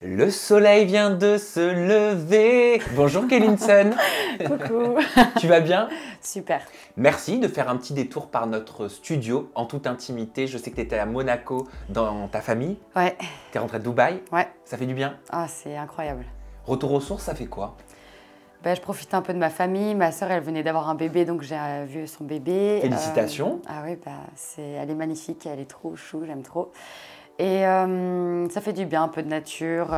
Le soleil vient de se lever. Bonjour Kélinson. Coucou. Tu vas bien? Super. Merci de faire un petit détour par notre studio en toute intimité. Je sais que tu étais à Monaco dans ta famille. Ouais. Tu es rentrée de Dubaï. Ouais. Ça fait du bien? Ah, c'est incroyable. Retour aux sources, ça fait quoi? Je profitais un peu de ma famille. Ma sœur, elle venait d'avoir un bébé, donc j'ai vu son bébé. Félicitations. Ah oui, elle est magnifique, elle est trop chou, j'aime trop. Et ça fait du bien, un peu de nature,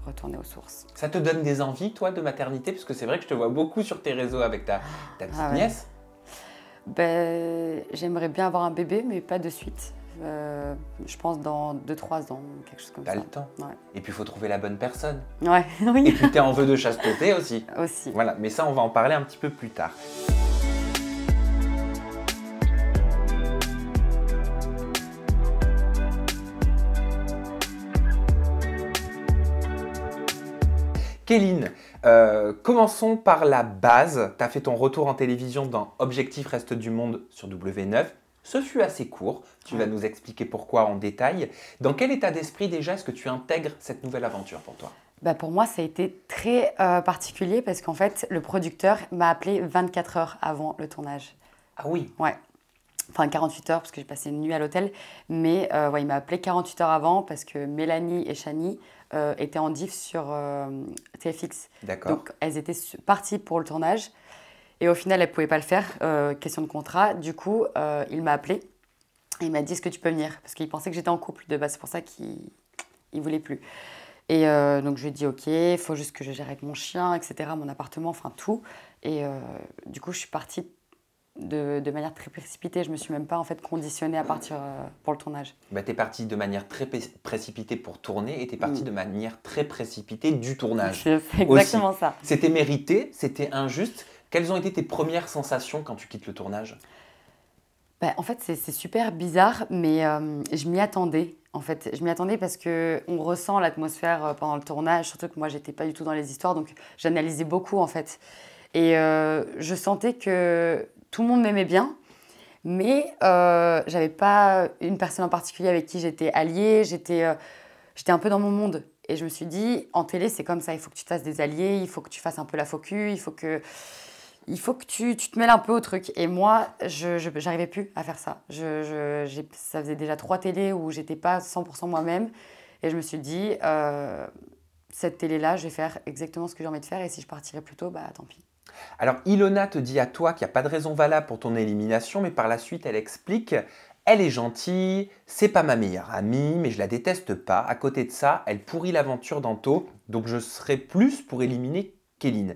retourner aux sources. Ça te donne des envies, toi, de maternité? Parce que c'est vrai que je te vois beaucoup sur tes réseaux avec ta petite nièce. J'aimerais bien avoir un bébé, mais pas de suite. Je pense dans 2-3 ans, quelque chose comme ça. T'as le temps. Ouais. Et puis il faut trouver la bonne personne. Ouais, oui. Et puis t'es en vœu de chasteté aussi. Aussi. Voilà, mais ça on va en parler un petit peu plus tard. Kéline, commençons par la base. Tu as fait ton retour en télévision dans Objectif Reste du Monde sur W9. Ce fut assez court. Tu vas nous expliquer pourquoi en détail. Dans quel état d'esprit déjà est-ce que tu intègres cette nouvelle aventure pour toi? Pour moi, ça a été très particulier parce qu'en fait, le producteur m'a appelé 24 heures avant le tournage. Ah oui? Ouais. Enfin, 48 heures parce que j'ai passé une nuit à l'hôtel. Mais il m'a appelé 48 heures avant parce que Mélanie et Chani étaient en diff sur TFX. D'accord. Donc, elles étaient parties pour le tournage. Et au final, elles ne pouvaient pas le faire. Question de contrat. Du coup, il m'a appelé. Et il m'a dit, est-ce que tu peux venir? Parce qu'il pensait que j'étais en couple de base. C'est pour ça qu'il ne voulait plus. Et donc, je lui ai dit, OK, il faut juste que je gère avec mon chien, etc., mon appartement, enfin tout. Et du coup, je suis partie de manière très précipitée. Je ne me suis même pas en fait conditionnée à partir pour le tournage. Tu es partie de manière très précipitée pour tourner et tu es partie de manière très précipitée du tournage. C'est exactement ça. C'était mérité? C'était injuste? Quelles ont été tes premières sensations quand tu quittes le tournage? En fait, c'est super bizarre, mais je m'y attendais. En fait, je m'y attendais parce qu'on ressent l'atmosphère pendant le tournage, surtout que moi, je n'étais pas du tout dans les histoires, donc j'analysais beaucoup, en fait. Et je sentais que tout le monde m'aimait bien, mais je n'avais pas une personne en particulier avec qui j'étais alliée. J'étais un peu dans mon monde. Et je me suis dit, en télé, c'est comme ça, il faut que tu te fasses des alliés, il faut que tu fasses un peu la focus, il faut que tu te mêles un peu au truc. Et moi, je n'arrivais plus à faire ça. Ça faisait déjà 3 télés où j'étais pas 100% moi-même. Et je me suis dit, cette télé-là, je vais faire exactement ce que j'ai envie de faire. Et si je partirais plus tôt, tant pis. Alors, Ilona te dit à toi qu'il n'y a pas de raison valable pour ton élimination, mais par la suite, elle explique « Elle est gentille, c'est pas ma meilleure amie, mais je la déteste pas. À côté de ça, elle pourrit l'aventure d'Anto, donc je serais plus pour éliminer Kéline. »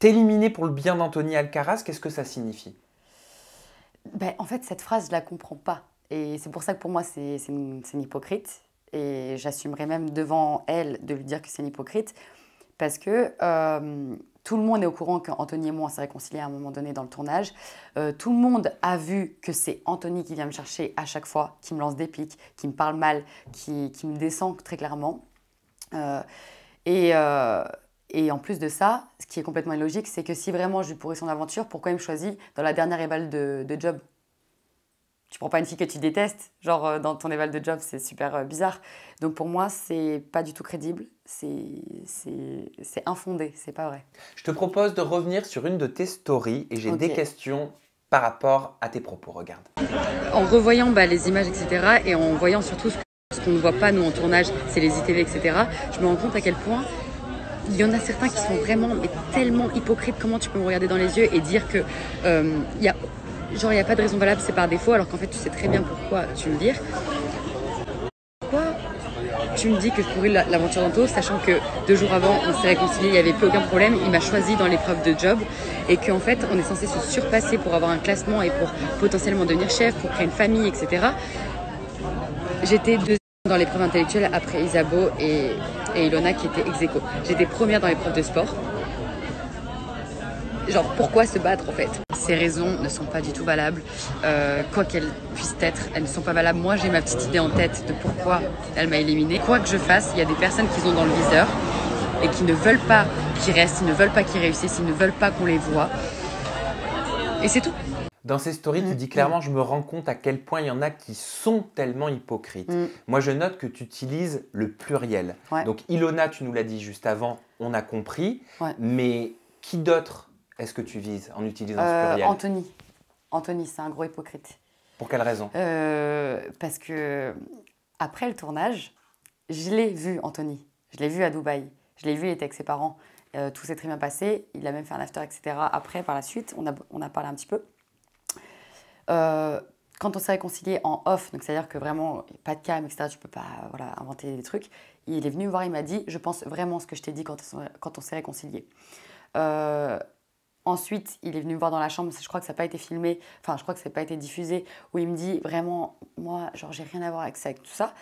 T'éliminer pour le bien d'Anthony Alcaraz, qu'est-ce que ça signifie? En fait, cette phrase, je la comprends pas. Et c'est pour ça que pour moi, c'est une hypocrite. Et j'assumerai même devant elle de lui dire que c'est une hypocrite. Parce que tout le monde est au courant qu'Anthony et moi, on s'est réconciliés à un moment donné dans le tournage. Tout le monde a vu que c'est Anthony qui vient me chercher à chaque fois, qui me lance des piques, qui me parle mal, qui me descend très clairement. Et en plus de ça, ce qui est complètement illogique, c'est que si vraiment je lui pourris son aventure, pourquoi il me choisit dans la dernière éval de Job? Tu prends pas une fille que tu détestes, genre dans ton éval de Job, c'est super bizarre. Donc pour moi, c'est pas du tout crédible, c'est infondé, c'est pas vrai. Je te propose de revenir sur une de tes stories et j'ai des questions par rapport à tes propos, regarde. En revoyant les images, etc., et en voyant surtout ce qu'on ne voit pas nous en tournage, c'est les ITV, etc., je me rends compte à quel point il y en a certains qui sont vraiment tellement hypocrites. Comment tu peux me regarder dans les yeux et dire que il y a pas de raison valable, c'est par défaut, alors qu'en fait tu sais très bien pourquoi tu me vires. Pourquoi tu me dis que je pourris l'aventure d'Anto, sachant que 2 jours avant on s'est réconciliés, il n'y avait plus aucun problème, il m'a choisi dans l'épreuve de Job et qu'en fait on est censé se surpasser pour avoir un classement et pour potentiellement devenir chef, pour créer une famille, etc. J'étais deuxième dans l'épreuve intellectuelle après Isabeau et Ilona qui était ex aequo. J'étais première dans l'épreuve de sport. Genre, pourquoi se battre en fait? Ces raisons ne sont pas du tout valables. Quoi qu'elles puissent être, elles ne sont pas valables. Moi, j'ai ma petite idée en tête de pourquoi elle m'a éliminée. Quoi que je fasse, il y a des personnes qui sont dans le viseur et qui ne veulent pas qu'ils restent, ils ne veulent pas qu'ils réussissent, ils ne veulent pas qu'on les voie. Et c'est tout. Dans ces stories, tu dis clairement, je me rends compte à quel point il y en a qui sont tellement hypocrites. Mm. Moi, je note que tu utilises le pluriel. Ouais. Donc, Ilona, tu nous l'as dit juste avant, on a compris. Ouais. Mais qui d'autre est-ce que tu vises en utilisant ce pluriel? Anthony. Anthony, c'est un gros hypocrite. Pour quelle raison? Parce que après le tournage, je l'ai vu, Anthony. Je l'ai vu à Dubaï. Je l'ai vu, il était avec ses parents. Tout s'est très bien passé. Il a même fait un after, etc. Après, par la suite, on a parlé un petit peu. Quand on s'est réconcilié en off, donc c'est-à-dire que vraiment, pas de cam, etc., tu peux pas inventer des trucs, il est venu me voir, il m'a dit, je pense vraiment ce que je t'ai dit quand on s'est réconcilié. Ensuite, il est venu me voir dans la chambre, je crois que ça n'a pas été filmé, enfin, je crois que ça n'a pas été diffusé, où il me dit, vraiment, moi, genre, j'ai rien à voir avec ça, avec tout ça.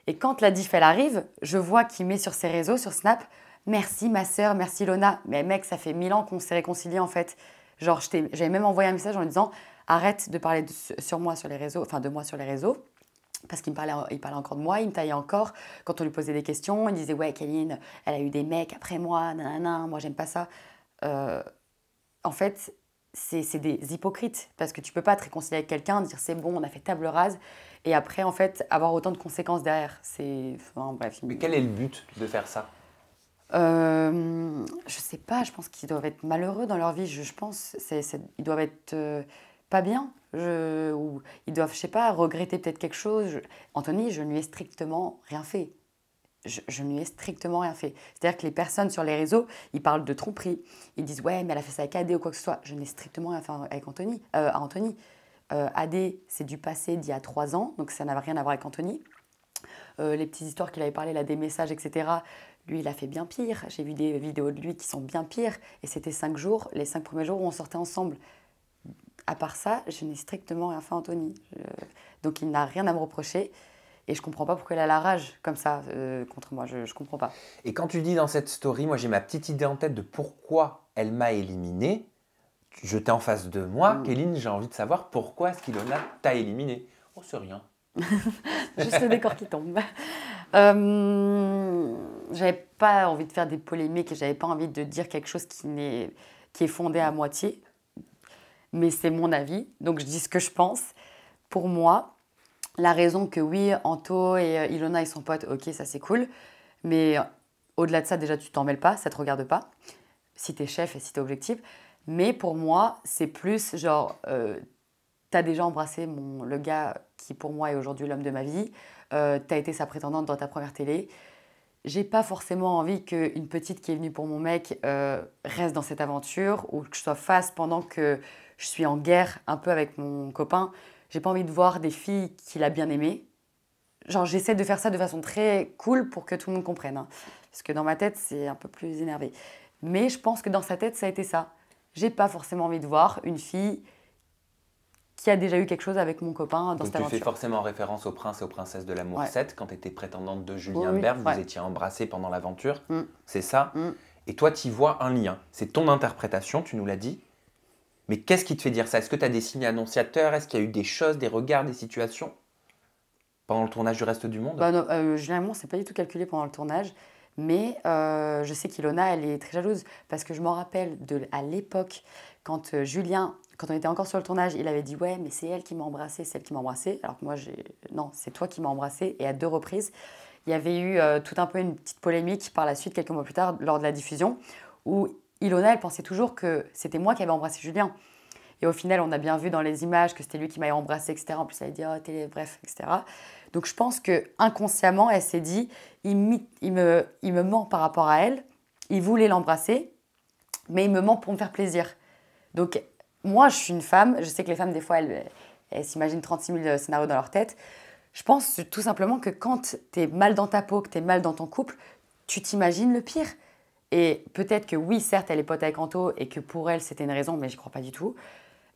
Et quand la diff, elle arrive, je vois qu'il met sur ses réseaux, sur Snap, merci ma sœur, merci Lona. Mais mec, ça fait 1000 ans qu'on s'est réconciliés, en fait. Genre, j'avais même envoyé un message en lui disant, arrête de parler sur moi sur les réseaux, enfin de moi sur les réseaux, parce qu'il parlait encore de moi, il me taillait encore. Quand on lui posait des questions, il disait ouais, Kéline, elle a eu des mecs après moi, nanana, moi j'aime pas ça. En fait, c'est des hypocrites, parce que tu peux pas te réconcilier avec quelqu'un, dire c'est bon, on a fait table rase, et après en fait avoir autant de conséquences derrière. Enfin, bref. Mais quel est le but de faire ça? Je sais pas, je pense qu'ils doivent être malheureux dans leur vie, je pense. Ils doivent être pas bien, ou ils doivent, je sais pas, regretter peut-être quelque chose. Anthony, je ne lui ai strictement rien fait. Je ne lui ai strictement rien fait. C'est-à-dire que les personnes sur les réseaux, ils parlent de tromperie. Ils disent ouais, mais elle a fait ça avec Adé ou quoi que ce soit. Je n'ai strictement rien fait avec Anthony. Adé, c'est du passé d'il y a 3 ans, donc ça n'avait rien à voir avec Anthony. Les petites histoires qu'il avait parlé, là, des messages, etc. Lui, il a fait bien pire. J'ai vu des vidéos de lui qui sont bien pires. Et c'était 5 jours, les 5 premiers jours où on sortait ensemble. À part ça, je n'ai strictement rien fait à Anthony. Donc il n'a rien à me reprocher. Et je ne comprends pas pourquoi il a la rage comme ça contre moi. Je ne comprends pas. Et quand tu dis dans cette story, moi j'ai ma petite idée en tête de pourquoi elle m'a éliminé. Je t'ai en face de moi, Kéline, j'ai envie de savoir pourquoi est-ce qu'Ilona t'a éliminé. Oh, c'est rien. Juste le décor qui tombe. J'avais pas envie de faire des polémiques et j'avais pas envie de dire quelque chose qui est fondé à moitié. Mais c'est mon avis, donc je dis ce que je pense. Pour moi, la raison que oui, Anto et Ilona, ils sont potes, ok, ça c'est cool. Mais au-delà de ça, déjà, tu t'en mêles pas, ça te regarde pas. Si t'es chef et si t'es objectif. Mais pour moi, c'est plus genre, t'as déjà embrassé le gars qui pour moi est aujourd'hui l'homme de ma vie. T'as été sa prétendante dans ta première télé. J'ai pas forcément envie qu'une petite qui est venue pour mon mec reste dans cette aventure ou que je sois face pendant que je suis en guerre un peu avec mon copain. J'ai pas envie de voir des filles qu'il a bien aimées. Genre, j'essaie de faire ça de façon très cool pour que tout le monde comprenne. Hein. Parce que dans ma tête, c'est un peu plus énervé. Mais je pense que dans sa tête, ça a été ça. J'ai pas forcément envie de voir une fille qui a déjà eu quelque chose avec mon copain dans cette aventure. Tu fais forcément référence aux princes et aux princesses de l'amour 7, quand tu étais prétendante de Julien Oui, Bert, vous ouais. étiez embrassés pendant l'aventure, c'est ça. Et toi, tu y vois un lien. C'est ton interprétation, tu nous l'as dit. Mais qu'est-ce qui te fait dire ça? Est-ce que tu as des signes annonciateurs? Est-ce qu'il y a eu des choses, des regards, des situations pendant le tournage du Reste du Monde? Non, généralement, c'est pas du tout calculé pendant le tournage. Mais je sais qu'Ilona, elle est très jalouse. Parce que je m'en rappelle à l'époque, quand Julien, quand on était encore sur le tournage, il avait dit « Ouais, mais c'est elle qui m'a embrassée, c'est elle qui m'a embrassée. » Alors que moi, non, c'est toi qui m'as embrassée. Et à 2 reprises, il y avait eu tout un peu une petite polémique par la suite, quelques mois plus tard, lors de la diffusion, où Ilona, elle pensait toujours que c'était moi qui avais embrassé Julien. Et au final, on a bien vu dans les images que c'était lui qui m'avait embrassé, etc. En plus, elle a dit « Oh, bref, etc. » Donc, je pense qu'inconsciemment, elle s'est dit « il me ment par rapport à elle. Il voulait l'embrasser, mais il me ment pour me faire plaisir. » Donc, moi, je suis une femme. Je sais que les femmes, des fois, elles s'imaginent 36 000 scénarios dans leur tête. Je pense tout simplement que quand tu es mal dans ta peau, que tu es mal dans ton couple, tu t'imagines le pire. Et peut-être que oui, certes, elle est pote avec Anto et que pour elle, c'était une raison, mais je crois pas du tout.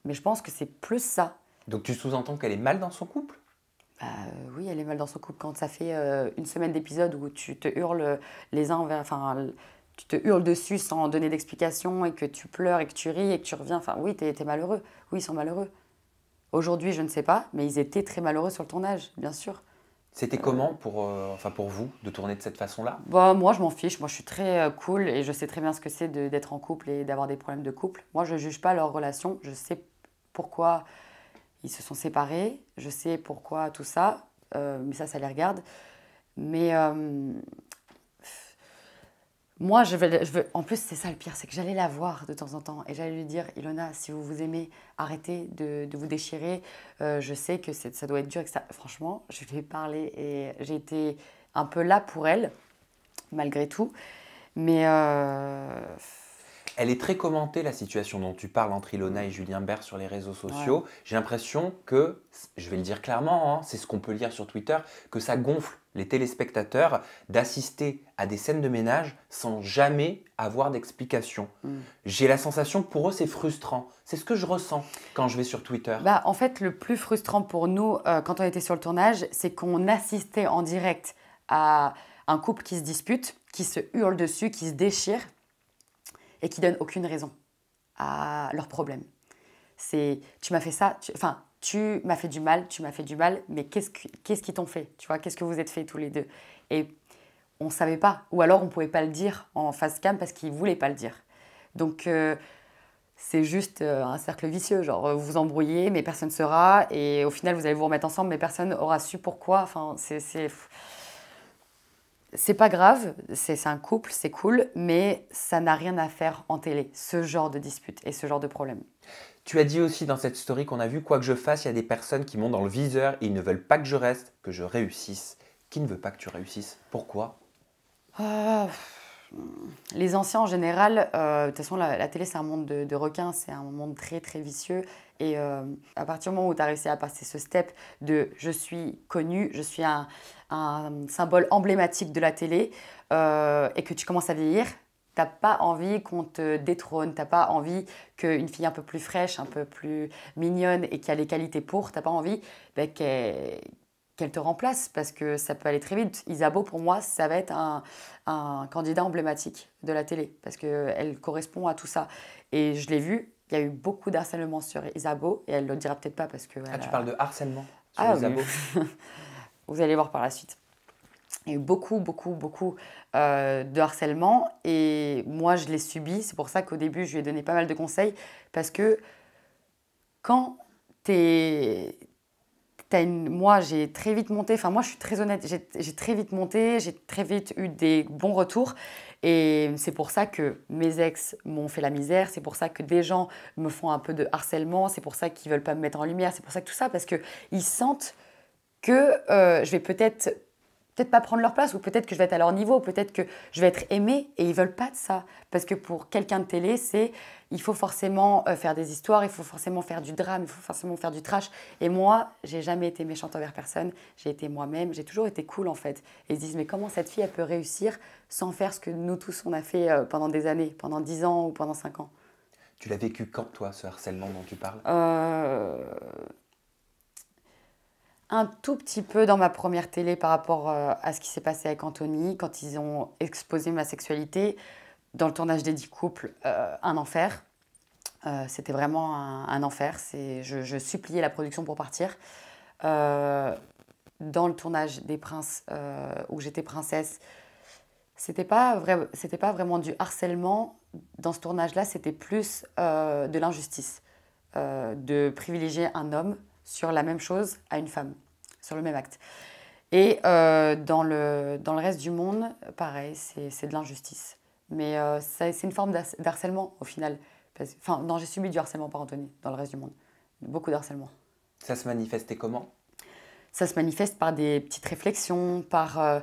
Mais je pense que c'est plus ça. Donc tu sous-entends qu'elle est mal dans son couple? Oui, elle est mal dans son couple. Quand ça fait une semaine d'épisode où tu te hurles les uns envers... Enfin, tu te hurles dessus sans donner d'explication et que tu pleures et que tu ris et que tu reviens. Enfin, oui, t'es malheureux. Oui, ils sont malheureux. Aujourd'hui, je ne sais pas, mais ils étaient très malheureux sur le tournage, bien sûr. C'était comment pour vous de tourner de cette façon-là? Moi, je m'en fiche. Moi, je suis très cool et je sais très bien ce que c'est d'être en couple et d'avoir des problèmes de couple. Moi, je ne juge pas leur relation. Je sais pourquoi ils se sont séparés, je sais pourquoi tout ça, mais ça les regarde. Mais moi, en plus, c'est ça le pire, c'est que j'allais la voir de temps en temps et j'allais lui dire, Ilona, si vous vous aimez, arrêtez de vous déchirer. Je sais que ça doit être dur. Que ça... Franchement, je lui ai parlé et j'ai été un peu là pour elle, malgré tout. Mais Elle est très commentée, la situation dont tu parles entre Ilona et Julien Bert sur les réseaux sociaux. Ouais. J'ai l'impression que, je vais le dire clairement, hein, c'est ce qu'on peut lire sur Twitter, que ça gonfle les téléspectateurs d'assister à des scènes de ménage sans jamais avoir d'explication. J'ai la sensation que pour eux, c'est frustrant. C'est ce que je ressens quand je vais sur Twitter. En fait, le plus frustrant pour nous, quand on était sur le tournage, c'est qu'on assistait en direct à un couple qui se dispute, qui se hurle dessus, qui se déchire et qui ne donnent aucune raison à leurs problèmes. C'est « tu m'as fait ça, tu m'as fait du mal, mais qu'est-ce qu'ils t'ont fait, tu vois, qu'est-ce que vous êtes fait tous les deux ?» Et on ne savait pas, ou alors on ne pouvait pas le dire en face cam parce qu'ils ne voulaient pas le dire. Donc c'est juste un cercle vicieux, genre vous vous embrouillez, mais personne ne saura, et au final vous allez vous remettre ensemble, mais personne n'aura su pourquoi. Enfin, c'est pas grave, c'est un couple, c'est cool, mais ça n'a rien à faire en télé, ce genre de dispute et ce genre de problème. Tu as dit aussi dans cette story qu'on a vu, quoi que je fasse, il y a des personnes qui m'ont dans le viseur et ils ne veulent pas que je reste, que je réussisse. Qui ne veut pas que tu réussisses? Pourquoi? Les anciens en général, de toute façon la télé c'est un monde de requins, c'est un monde très très vicieux. Et à partir du moment où tu as réussi à passer ce step de je suis connu, je suis un symbole emblématique de la télé et que tu commences à vieillir, t'as pas envie qu'on te détrône, t'as pas envie qu'une fille un peu plus fraîche, un peu plus mignonne et qui a les qualités pour, t'as pas envie qu'elle te remplace parce que ça peut aller très vite. Isabeau, pour moi, ça va être un candidat emblématique de la télé parce qu'elle correspond à tout ça. Et je l'ai vu, il y a eu beaucoup d'harcèlement sur Isabeau et elle ne le dira peut-être pas parce que... tu parles de harcèlement sur Isabeau. Oui. Vous allez voir par la suite. Il y a eu beaucoup de harcèlement et moi, je l'ai subi. C'est pour ça qu'au début, je lui ai donné pas mal de conseils parce que quand moi, j'ai très vite monté, enfin moi je suis très honnête, j'ai très vite monté, j'ai très vite eu des bons retours et c'est pour ça que mes ex m'ont fait la misère, c'est pour ça que des gens me font un peu de harcèlement, c'est pour ça qu'ils ne veulent pas me mettre en lumière, c'est pour ça que tout ça, parce qu'ils sentent que je vais peut-être pas prendre leur place ou peut-être que je vais être à leur niveau, peut-être que je vais être aimée et ils ne veulent pas de ça. Parce que pour quelqu'un de télé, il faut forcément faire des histoires, il faut forcément faire du drame, il faut forcément faire du trash. Et moi, j'ai jamais été méchante envers personne, j'ai été moi-même, j'ai toujours été cool en fait. Et ils se disent, mais comment cette fille, elle peut réussir sans faire ce que nous tous, on a fait pendant des années, pendant 10 ans ou pendant 5 ans. Tu l'as vécu quand, toi, ce harcèlement dont tu parles? Un tout petit peu dans ma première télé par rapport à ce qui s'est passé avec Anthony, quand ils ont exposé ma sexualité. Dans le tournage des 10 couples, un enfer. C'était vraiment un enfer. Je suppliais la production pour partir. Dans le tournage des Princes, où j'étais princesse, c'était pas vraiment du harcèlement. Dans ce tournage-là, c'était plus de l'injustice. De privilégier un homme sur la même chose à une femme, sur le même acte. Et dans le reste du monde, pareil, c'est de l'injustice. Mais c'est une forme d'harcèlement au final. Non, j'ai subi du harcèlement par Anthony dans le reste du monde. Beaucoup d'harcèlement. Ça se manifestait comment? Ça se manifeste par des petites réflexions, par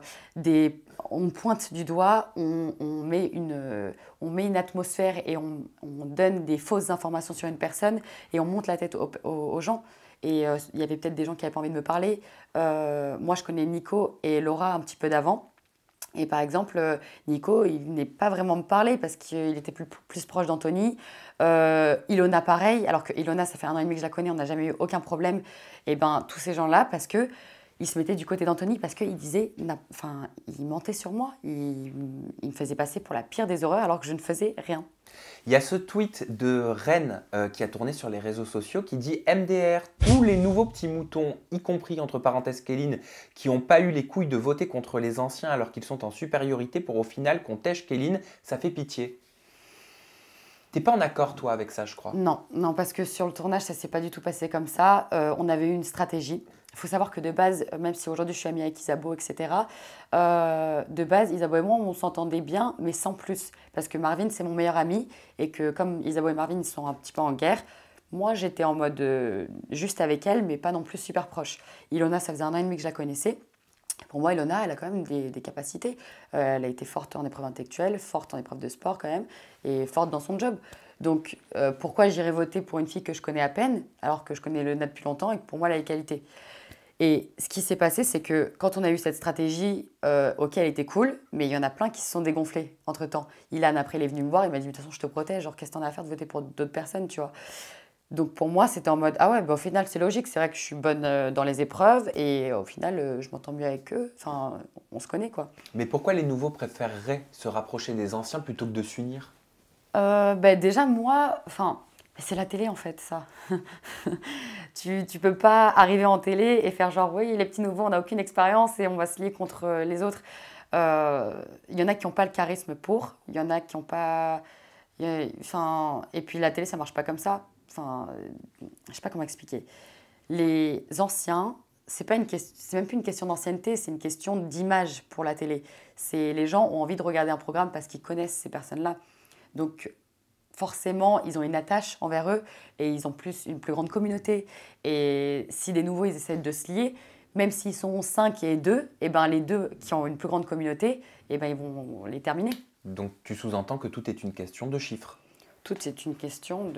on pointe du doigt, on met une atmosphère et on donne des fausses informations sur une personne et on monte la tête aux gens. Et il y avait peut-être des gens qui n'avaient pas envie de me parler. Moi, je connais Nico et Laura un petit peu d'avant. Et par exemple, Nico, il n'est pas vraiment me parler parce qu'il était plus proche d'Anthony. Ilona, pareil. Alors que Ilona, ça fait 1 an et demi que je la connais, on n'a jamais eu aucun problème. Et ben tous ces gens-là, parce que ils se mettaient du côté d'Anthony, parce qu'il disait, il mentait sur moi. Il me faisait passer pour la pire des horreurs alors que je ne faisais rien. Il y a ce tweet de Rennes qui a tourné sur les réseaux sociaux qui dit « MDR, tous les nouveaux petits moutons, y compris entre parenthèses Kéline, qui n'ont pas eu les couilles de voter contre les anciens alors qu'ils sont en supériorité pour au final qu'on tèche Kéline, ça fait pitié. » T'es pas en accord, toi, avec ça, je crois. Non, non, parce que sur le tournage, ça s'est pas du tout passé comme ça. On avait eu une stratégie. Il faut savoir que de base, même si aujourd'hui je suis amie avec Isabeau, etc., de base, Isabeau et moi, on s'entendait bien, mais sans plus. Parce que Marvin, c'est mon meilleur ami, et que comme Isabeau et Marvin, ils sont un petit peu en guerre, moi, j'étais en mode juste avec elle, mais pas non plus super proche. Ilona, ça faisait 1 an et demi que je la connaissais. Pour moi, Ilona, elle a quand même des capacités. Elle a été forte en épreuve intellectuelle, forte en épreuve de sport quand même, et forte dans son job. Donc, pourquoi j'irais voter pour une fille que je connais à peine, alors que je connais Ilona depuis longtemps et que pour moi, elle a les qualités. Et ce qui s'est passé, c'est que quand on a eu cette stratégie, ok, elle était cool, mais il y en a plein qui se sont dégonflés entre-temps. Ilan, après, il est venu me voir, il m'a dit, de toute façon, je te protège, genre, qu'est-ce que t'en as à faire de voter pour d'autres personnes, tu vois. Donc pour moi, c'était en mode, ah ouais, bah, au final, c'est logique, c'est vrai que je suis bonne dans les épreuves, et au final, je m'entends mieux avec eux, enfin, on se connaît, quoi. Mais pourquoi les nouveaux préféreraient se rapprocher des anciens plutôt que de s'unir? Bah, déjà, moi, enfin, c'est la télé, en fait, ça. Tu peux pas arriver en télé et faire genre, oui, les petits nouveaux, on n'a aucune expérience et on va se lier contre les autres. Il y en a qui n'ont pas le charisme pour, il y en a qui n'ont pas. Enfin, et puis la télé, ça marche pas comme ça. Enfin, je sais pas comment expliquer. Les anciens, c'est même plus une question d'ancienneté, c'est une question d'image pour la télé. C'est les gens ont envie de regarder un programme parce qu'ils connaissent ces personnes-là. Donc forcément, ils ont une attache envers eux et ils ont une plus grande communauté. Et si des nouveaux, ils essaient de se lier, même s'ils sont 5 et 2, et ben les deux qui ont une plus grande communauté, et ben ils vont les terminer. Donc tu sous-entends que tout est une question de chiffres. Tout, c'est une question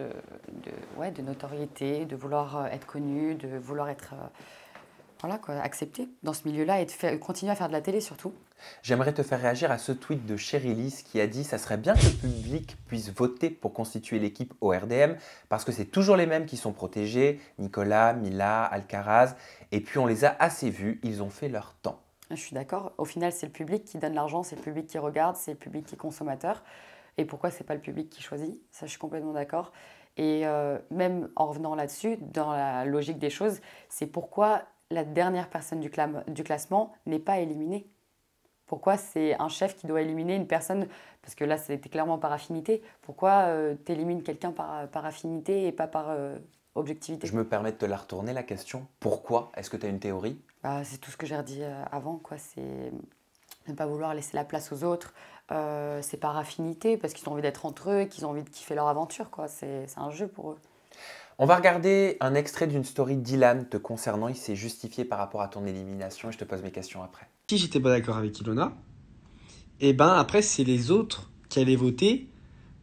ouais, de notoriété, de vouloir être connu, de vouloir être voilà, quoi, accepté dans ce milieu-là et continuer à faire de la télé surtout. J'aimerais te faire réagir à ce tweet de Chérilis qui a dit ça serait bien que le public puisse voter pour constituer l'équipe au RDM parce que c'est toujours les mêmes qui sont protégés, Nicolas, Mila, Alcaraz, et puis on les a assez vus, ils ont fait leur temps. Je suis d'accord. Au final, c'est le public qui donne l'argent, c'est le public qui regarde, c'est le public qui est consommateur. Et pourquoi c'est pas le public qui choisit? Ça, je suis complètement d'accord. Et même en revenant là-dessus, dans la logique des choses, c'est pourquoi la dernière personne du classement n'est pas éliminée. Pourquoi c'est un chef qui doit éliminer une personne? Parce que là, c'était clairement par affinité. Pourquoi tu élimines quelqu'un par affinité et pas par objectivité? Je me permets de te la retourner la question. Pourquoi? Est-ce que tu as une théorie? Bah, c'est tout ce que j'ai redit avant, quoi. C'est ne pas vouloir laisser la place aux autres. C'est par affinité, parce qu'ils ont envie d'être entre eux et qu'ils ont envie de kiffer leur aventure, quoi. C'est un jeu pour eux. On va regarder un extrait d'une story d'Ilan te concernant. Il s'est justifié par rapport à ton élimination et je te pose mes questions après. Si j'étais pas d'accord avec Ilona, et ben après c'est les autres qui allaient voter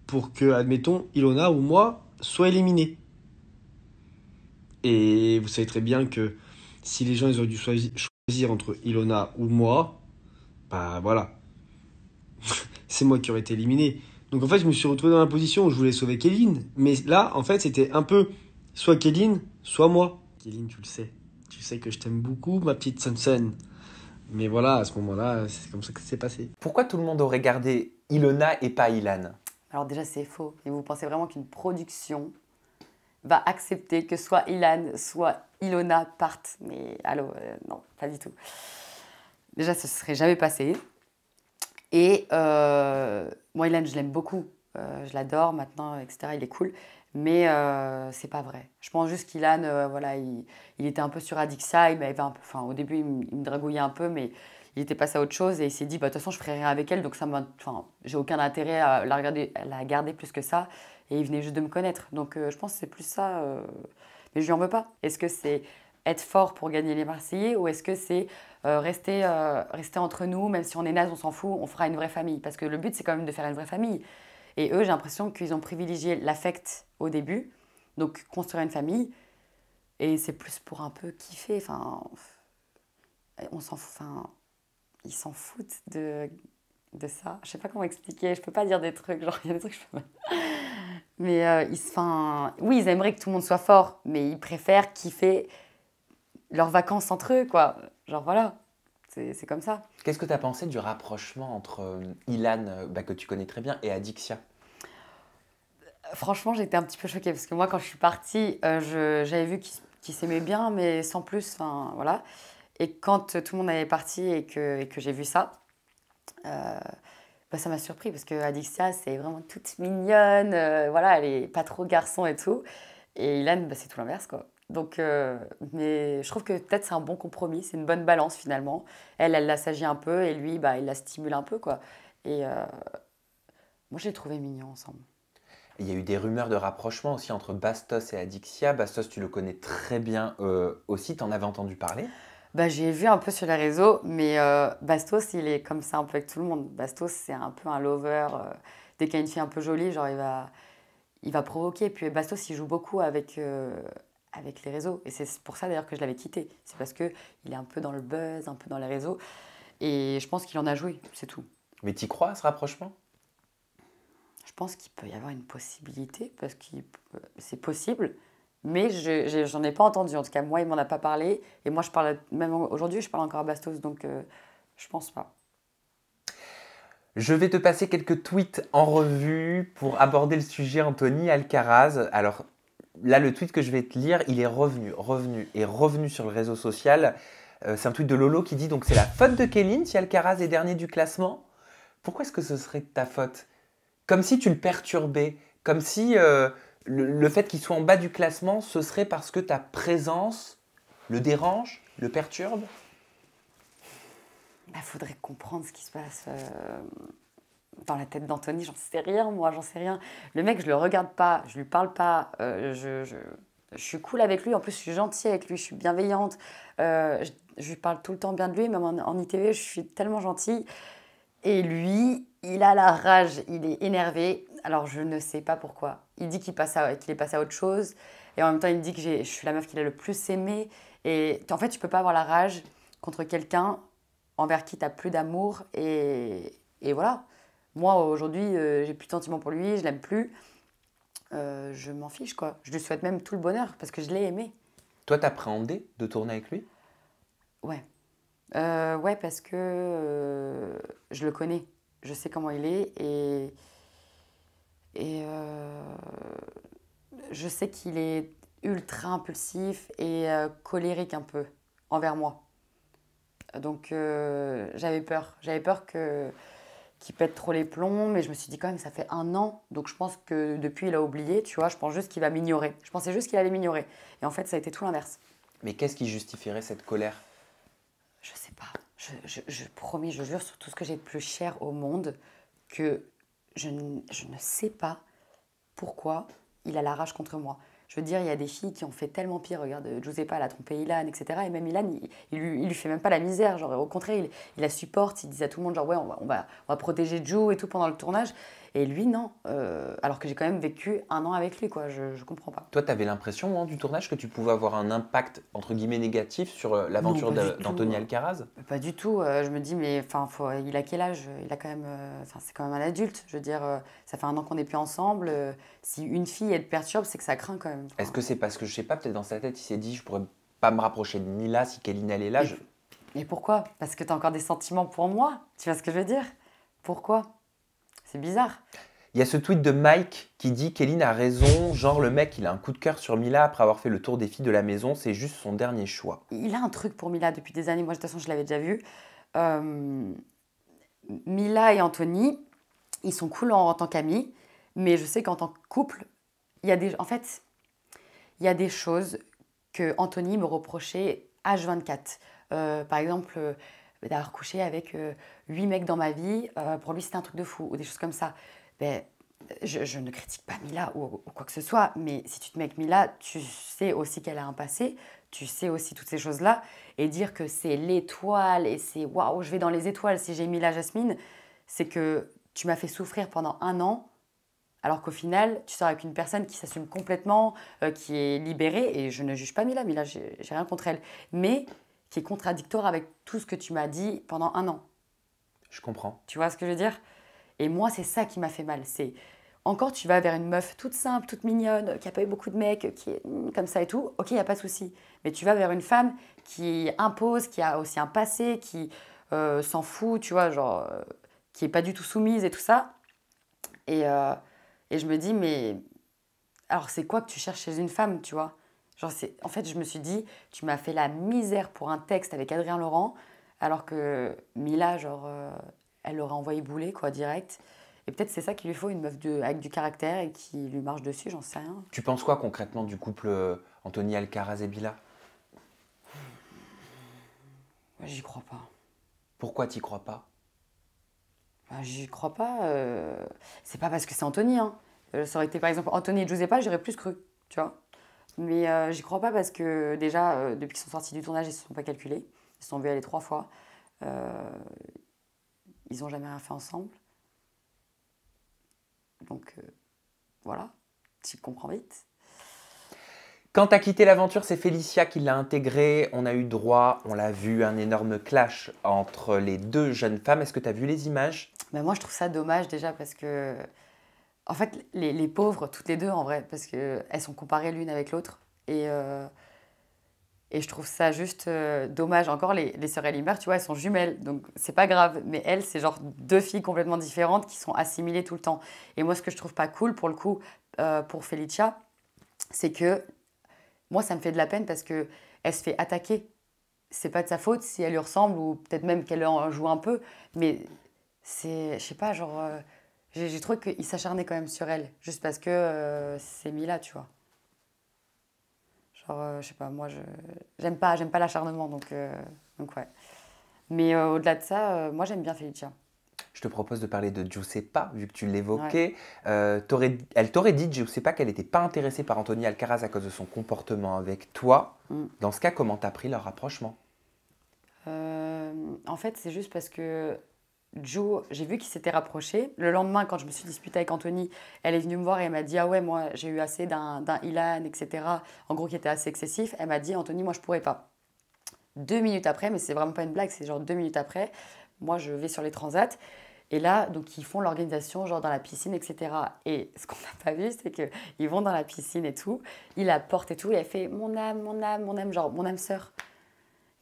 pour que, admettons, Ilona ou moi soient éliminés. Et vous savez très bien que si les gens ils auraient dû choisir entre Ilona ou moi, bah voilà, c'est moi qui aurais été éliminé. Donc en fait je me suis retrouvé dans la position où je voulais sauver Kéline, mais là en fait c'était un peu soit Kéline, soit moi. Kéline, tu sais que je t'aime beaucoup ma petite Sunsun. Mais voilà, à ce moment-là, c'est comme ça que c'est passé. Pourquoi tout le monde aurait gardé Ilona et pas Ilan? Alors déjà, c'est faux. Et vous pensez vraiment qu'une production va accepter que soit Ilan, soit Ilona partent? Mais allô, non, pas du tout. Déjà, ce ne serait jamais passé. Et moi, Ilan, je l'aime beaucoup. Je l'adore maintenant, etc. Il est cool. Mais c'est pas vrai. Je pense juste qu'Ilan, voilà, il était un peu sur Adixa. Il m'avait un peu, enfin, au début, il me dragouillait un peu, mais il était passé à autre chose et il s'est dit, bah, de toute façon, je ferai rien avec elle, donc enfin, j'ai aucun intérêt à la garder plus que ça. Et il venait juste de me connaître. Donc je pense que c'est plus ça. Mais je lui en veux pas. Est-ce que c'est être fort pour gagner les Marseillais ou est-ce que c'est rester entre nous, même si on est naze, on s'en fout, on fera une vraie famille? Parce que le but, c'est quand même de faire une vraie famille. Et eux, j'ai l'impression qu'ils ont privilégié l'affect au début, donc construire une famille. Et c'est plus pour un peu kiffer. Enfin, on s'en fout. Enfin, ils s'en foutent de ça. Je sais pas comment expliquer. Je peux pas dire des trucs. Genre, il y a des trucs que je peux pas. Mais enfin, oui, ils aimeraient que tout le monde soit fort, mais ils préfèrent kiffer leurs vacances entre eux, quoi. Genre voilà, c'est comme ça. Qu'est-ce que tu as pensé du rapprochement entre Ilan, que tu connais très bien, et Adixia? Franchement, j'étais un petit peu choquée parce que moi, quand je suis partie, j'avais vu qu'ils s'aimaient bien, mais sans plus. Enfin, voilà. Et quand tout le monde est parti et que j'ai vu ça, Bah, ça m'a surpris parce que Adixia, c'est vraiment toute mignonne. Voilà, elle est pas trop garçon et tout. Et Ilan, bah, c'est tout l'inverse, quoi. Donc, mais je trouve que peut-être c'est un bon compromis, c'est une bonne balance finalement. Elle l'assagit un peu et lui, bah, il la stimule un peu, quoi. Et moi, je les trouvais mignons ensemble. Il y a eu des rumeurs de rapprochement aussi entre Bastos et Adixia. Bastos, tu le connais très bien aussi, t'en avais entendu parler? Bah, j'ai vu un peu sur les réseaux, mais Bastos, il est comme ça un peu avec tout le monde. Bastos, c'est un peu un lover. Dès qu'il y a une fille un peu jolie, genre il va provoquer. Puis Bastos, il joue beaucoup avec les réseaux. Et c'est pour ça d'ailleurs que je l'avais quitté. C'est parce qu'il est un peu dans le buzz, un peu dans les réseaux. Et je pense qu'il en a joué, c'est tout. Mais t'y crois à ce rapprochement? Je pense qu'il peut y avoir une possibilité, parce que c'est possible. Mais j'en ai pas entendu. En tout cas, moi, il m'en a pas parlé. Et moi, je parle, même aujourd'hui, je parle encore à Bastos. Donc, je pense pas. Je vais te passer quelques tweets en revue pour aborder le sujet Anthony Alcaraz. Alors là, le tweet que je vais te lire, il est revenu sur le réseau social. C'est un tweet de Lolo qui dit donc c'est la faute de Kéline si Alcaraz est dernier du classement. Pourquoi est-ce que ce serait de ta faute? Comme si tu le perturbais, comme si le fait qu'il soit en bas du classement, ce serait parce que ta présence le dérange, le perturbe. Il faudrait comprendre ce qui se passe dans la tête d'Anthony. J'en sais rien, moi, j'en sais rien. Le mec, je le regarde pas, je lui parle pas. Je suis cool avec lui. En plus, je suis gentille avec lui, je suis bienveillante. Je lui parle tout le temps bien de lui, même en ITV, je suis tellement gentille. Et lui, il a la rage, il est énervé. Alors, je ne sais pas pourquoi. Il dit qu'il est passé à autre chose. Et en même temps, il me dit que je suis la meuf qu'il a le plus aimée. Et en fait, tu peux pas avoir la rage contre quelqu'un envers qui tu n'as plus d'amour. Et voilà. Moi, aujourd'hui, j'ai plus de sentiments pour lui, je l'aime plus. Je m'en fiche, quoi. Je lui souhaite même tout le bonheur parce que je l'ai aimé. Toi, t'appréhendais de tourner avec lui? Ouais. Ouais, parce que je le connais. Je sais comment il est et je sais qu'il est ultra impulsif et colérique un peu envers moi. Donc j'avais peur. J'avais peur qu'il pète trop les plombs, mais je me suis dit quand même, ça fait 1 an. Donc je pense que depuis, il a oublié, tu vois. Je pense juste qu'il va m'ignorer. Je pensais juste qu'il allait m'ignorer. Et en fait, ça a été tout l'inverse. Mais qu'est-ce qui justifierait cette colère? Je sais pas. Je promets, je jure sur tout ce que j'ai de plus cher au monde que je ne sais pas pourquoi il a la rage contre moi. Je veux dire, il y a des filles qui ont fait tellement pire. Regarde, Giuseppa, elle a trompé Ilan, etc. Et même Ilan, il lui fait même pas la misère. Genre, au contraire, il la supporte. Il dit à tout le monde, genre, ouais, on va protéger Ju et tout pendant le tournage. Et lui, non. Alors que j'ai quand même vécu 1 an avec lui, quoi. Je comprends pas. Toi, tu avais l'impression, au moment du tournage, que tu pouvais avoir un impact, entre guillemets, négatif sur l'aventure Non, pas du tout. d'Anthony Alcaraz? Pas du tout. Je me dis, mais enfin, il a quel âge? Il a quand même, enfin, c'est quand même un adulte. Je veux dire, ça fait 1 an qu'on n'est plus ensemble. Si une fille, elle te perturbe, c'est que ça craint quand même. Est-ce que c'est parce que, je sais pas, peut-être dans sa tête, il s'est dit, je pourrais pas me rapprocher de Mila si Kéline elle est là? Et pourquoi? Parce que tu as encore des sentiments pour moi? Tu vois ce que je veux dire? Pourquoi? C'est bizarre. Il y a ce tweet de Mike qui dit Kéline a raison, genre le mec il a un coup de cœur sur Mila après avoir fait le tour des filles de la maison, c'est juste son dernier choix. Il a un truc pour Mila depuis des années. Moi, de toute façon, je l'avais déjà vu. Euh, Mila et Anthony, ils sont cool en tant qu'amis, mais je sais qu'en tant que couple, en fait, il y a des choses que Anthony me reprochait H24. Par exemple, d'avoir couché avec 8 mecs dans ma vie, pour lui c'était un truc de fou, ou des choses comme ça. Ben, je ne critique pas Mila ou quoi que ce soit, mais si tu te mets avec Mila, tu sais aussi qu'elle a un passé, tu sais aussi toutes ces choses-là, et dire que c'est l'étoile et c'est waouh, je vais dans les étoiles si j'ai Mila Jasmine, c'est que tu m'as fait souffrir pendant 1 an. Alors qu'au final, tu sors avec une personne qui s'assume complètement, qui est libérée, et je ne juge pas Mila, Mila, j'ai rien contre elle, mais qui est contradictoire avec tout ce que tu m'as dit pendant 1 an. Je comprends. Tu vois ce que je veux dire? Et moi, c'est ça qui m'a fait mal. C'est encore, tu vas vers une meuf toute simple, toute mignonne, qui n'a pas eu beaucoup de mecs, qui est comme ça et tout, ok, il n'y a pas de souci. Mais tu vas vers une femme qui impose, qui a aussi un passé, qui s'en fout, tu vois, genre, qui n'est pas du tout soumise et tout ça. Et je me dis, mais alors c'est quoi que tu cherches chez une femme, tu vois? Genre, en fait, je me suis dit, tu m'as fait la misère pour un texte avec Adrien Laurent, alors que Mila, genre, elle l'aurait envoyé bouler, quoi, direct. Et peut-être c'est ça qu'il lui faut, une meuf avec du caractère et qui lui marche dessus, j'en sais rien. Tu penses quoi concrètement du couple Anthony Alcaraz et Bila? Moi, j'y crois pas. Pourquoi t'y crois pas? Bah, j'y crois pas. C'est pas parce que c'est Anthony, hein. Ça aurait été par exemple Anthony et Giuseppa, j'aurais plus cru, tu vois. Mais j'y crois pas parce que déjà, depuis qu'ils sont sortis du tournage, ils se sont pas calculés. Ils se sont vus aller 3 fois. Euh, Ils ont jamais rien fait ensemble. Donc voilà, tu comprends vite. Quand t'as quitté l'aventure, c'est Félicia qui l'a intégré. On a eu droit, on l'a vu, un énorme clash entre les deux jeunes femmes. Est-ce que t'as vu les images? Mais moi, je trouve ça dommage déjà parce que, en fait, les pauvres, toutes les deux en vrai, parce qu'elles sont comparées l'une avec l'autre. Et je trouve ça juste dommage. Encore, les sœurs Ellimer, tu vois, elles sont jumelles, donc c'est pas grave. Mais elles, c'est genre deux filles complètement différentes qui sont assimilées tout le temps. Et moi, ce que je trouve pas cool, pour le coup, pour Felicia, c'est que moi, ça me fait de la peine parce que elle se fait attaquer. C'est pas de sa faute si elle lui ressemble ou peut-être même qu'elle en joue un peu. Mais c'est, je sais pas, genre, j'ai trouvé qu'il s'acharnait quand même sur elle, juste parce que c'est Mila, tu vois. Genre, je sais pas, moi, j'aime pas l'acharnement, donc ouais. Mais au-delà de ça, moi, j'aime bien Felicia. Je te propose de parler de Giuseppa, vu que tu Ouais. l'évoquais. Elle t'aurait dit, Giuseppa, qu'elle n'était pas intéressée par Anthony Alcaraz à cause de son comportement avec toi. Mm. Dans ce cas, comment t'as pris leur rapprochement? En fait, c'est juste parce que Joe, j'ai vu qu'il s'était rapproché. Le lendemain, quand je me suis disputée avec Anthony, elle est venue me voir et elle m'a dit: ah ouais, moi, j'ai eu assez d'un Ilan, etc. En gros, qui était assez excessif. Elle m'a dit: Anthony, moi, je pourrais pas. 2 minutes après, mais c'est vraiment pas une blague, c'est genre 2 minutes après, moi, je vais sur les transats. Et là, donc, ils font l'organisation, genre dans la piscine, etc. Et ce qu'on n'a pas vu, c'est qu'ils vont dans la piscine et tout. Il la porte et tout. Et elle fait: mon âme, mon âme, mon âme, genre mon âme sœur.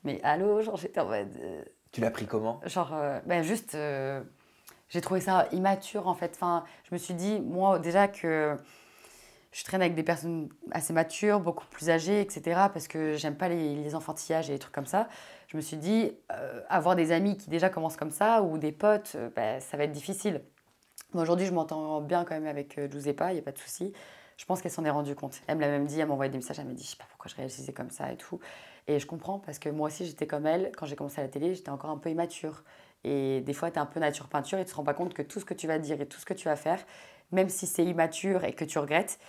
Mais allô, genre, j'étais en mode. Tu l'as pris comment? Genre, ben juste, j'ai trouvé ça immature en fait. Enfin, je me suis dit, moi déjà que je traîne avec des personnes assez matures, beaucoup plus âgées, etc. Parce que j'aime pas les enfantillages et les trucs comme ça. Je me suis dit, avoir des amis qui déjà commencent comme ça ou des potes, ben, ça va être difficile. Moi, aujourd'hui, je m'entends bien quand même avec Giuseppa, il n'y a pas de souci. Je pense qu'elle s'en est rendue compte. Elle me l'a même dit, elle m'a envoyé des messages, elle m'a dit: je sais pas pourquoi je réagissais comme ça et tout. Et je comprends parce que moi aussi, j'étais comme elle. Quand j'ai commencé à la télé, j'étais encore un peu immature. Et des fois, tu es un peu nature peinture et tu te rends pas compte que tout ce que tu vas dire et tout ce que tu vas faire, même si c'est immature et que tu regrettes,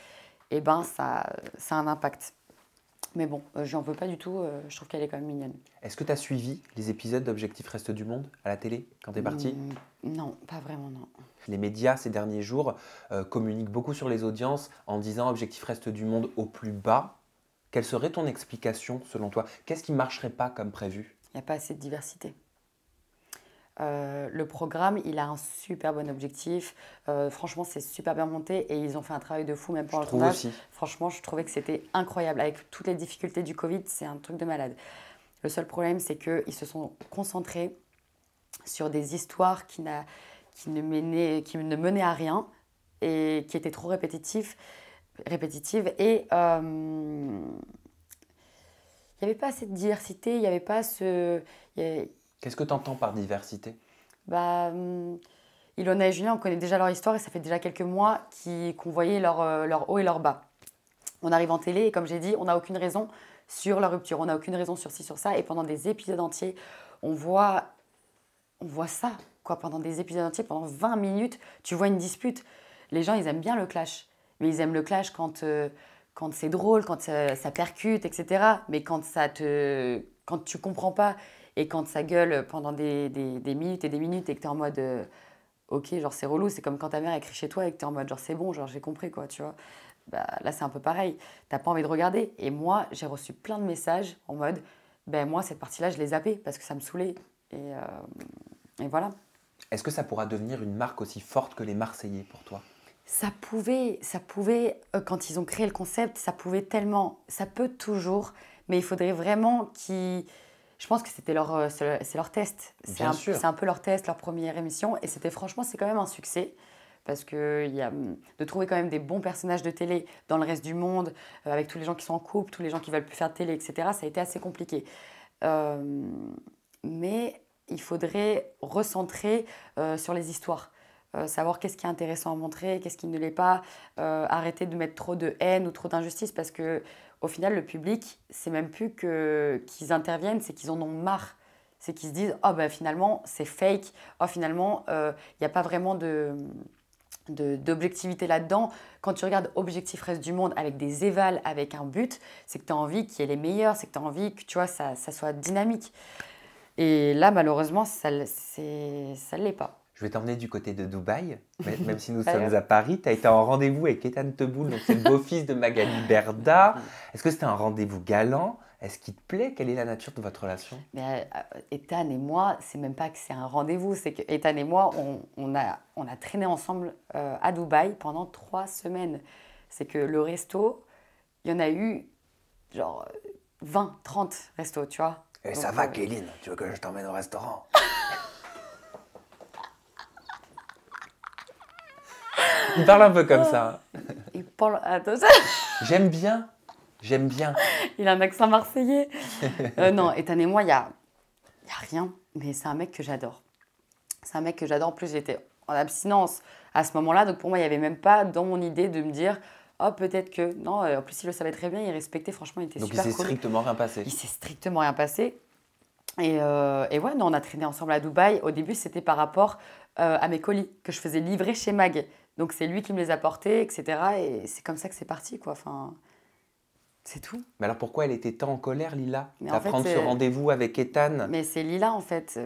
eh ben, ça a un impact. Mais bon, je n'en veux pas du tout. Je trouve qu'elle est quand même mignonne. Est-ce que tu as suivi les épisodes d'Objectif Reste du Monde à la télé quand t'es parti? Non, pas vraiment, non. Les médias ces derniers jours communiquent beaucoup sur les audiences en disant Objectif Reste du Monde au plus bas. Quelle serait ton explication selon toi? Qu'est-ce qui ne marcherait pas comme prévu? Il n'y a pas assez de diversité. Le programme, il a un super bon objectif. Franchement, c'est super bien monté et ils ont fait un travail de fou même pendant Je le trouve tournage. aussi. Franchement, je trouvais que c'était incroyable. Avec toutes les difficultés du Covid, c'est un truc de malade. Le seul problème, c'est qu'ils se sont concentrés sur des histoires qui ne menaient à rien et qui étaient trop répétitives. Et il n'y avait pas assez de diversité, il n'y avait pas ce... il y avait- Qu'est-ce que tu entends par diversité? Bah, Ilona et Julien, on connaît déjà leur histoire et ça fait déjà quelques mois qu'on voyait leur haut et leur bas. On arrive en télé et comme j'ai dit, on n'a aucune raison sur leur rupture, on n'a aucune raison sur ci, sur ça. Et pendant des épisodes entiers, on voit ça, quoi. Pendant des épisodes entiers, pendant 20 minutes, tu vois une dispute. Les gens, ils aiment bien le clash. Mais ils aiment le clash quand c'est drôle, quand ça percute, etc. Mais quand tu comprends pas et quand ça gueule pendant des minutes et des minutes et que tu es en mode ok, genre c'est relou, c'est comme quand ta mère écrit chez toi et que tu es en mode genre c'est bon, genre j'ai compris quoi, tu vois. Bah, là c'est un peu pareil, t'as pas envie de regarder. Et moi j'ai reçu plein de messages en mode ben moi cette partie-là je l'ai zappée parce que ça me saoulait. Et voilà. Est-ce que ça pourra devenir une marque aussi forte que les Marseillais pour toi? Quand ils ont créé le concept, ça pouvait tellement, ça peut toujours, mais il faudrait vraiment qu'ils... Je pense que c'est leur test. Bien sûr. C'est un peu leur test, leur première émission. Et franchement, c'est quand même un succès. Parce que de trouver quand même des bons personnages de télé dans le reste du monde, avec tous les gens qui sont en couple, tous les gens qui veulent plus faire de télé, etc., ça a été assez compliqué. Mais il faudrait recentrer sur les histoires. Savoir qu'est-ce qui est intéressant à montrer, qu'est-ce qui ne l'est pas, arrêter de mettre trop de haine ou trop d'injustice parce que au final, le public, c'est même plus qu'ils interviennent, c'est qu'ils en ont marre. C'est qu'ils se disent, oh ben finalement, c'est fake, oh finalement, il n'y a pas vraiment d'objectivité là-dedans. Quand tu regardes Objectif Reste du Monde avec des évals, avec un but, c'est que tu as envie qu'il y ait les meilleurs, c'est que tu as envie que tu vois, ça soit dynamique. Et là, malheureusement, ça ne l'est pas. Je vais t'emmener du côté de Dubaï, même si nous Ah sommes ouais. à Paris. Tu as été en rendez-vous avec Ethan Teboul, donc c'est le beau-fils de Magali Berda. Est-ce que c'était un rendez-vous galant? Est-ce qu'il te plaît? Quelle est la nature de votre relation? Mais Ethan et moi, c'est même pas que c'est un rendez-vous, c'est que Ethan et moi, on a traîné ensemble à Dubaï pendant 3 semaines. C'est que le resto, il y en a eu genre 20, 30 restos, tu vois. Et Donc, ça va, Kéline? Tu veux que je t'emmène au restaurant? Il parle un peu comme ça. il parle... Attends, J'aime bien. J'aime bien. il a un accent marseillais. Non, Ethan et moi, il y a rien, mais c'est un mec que j'adore. C'est un mec que j'adore. En plus, j'étais en abstinence à ce moment-là, donc pour moi, il n'y avait même pas dans mon idée de me dire oh, peut-être que. Non, en plus, il le savait très bien, il respectait, franchement, il était Donc il super s'est cool. strictement rien passé. Il s'est strictement rien passé. Et ouais, non, on a traîné ensemble à Dubaï. Au début, c'était par rapport à mes colis que je faisais livrer chez Mag. Donc c'est lui qui me les a portés, etc. Et c'est comme ça que c'est parti, quoi. Enfin, c'est tout. Mais alors pourquoi elle était tant en colère, Lila, Mais à en fait, prendre ce c'est- rendez-vous avec Ethan? Mais c'est Lila, en fait.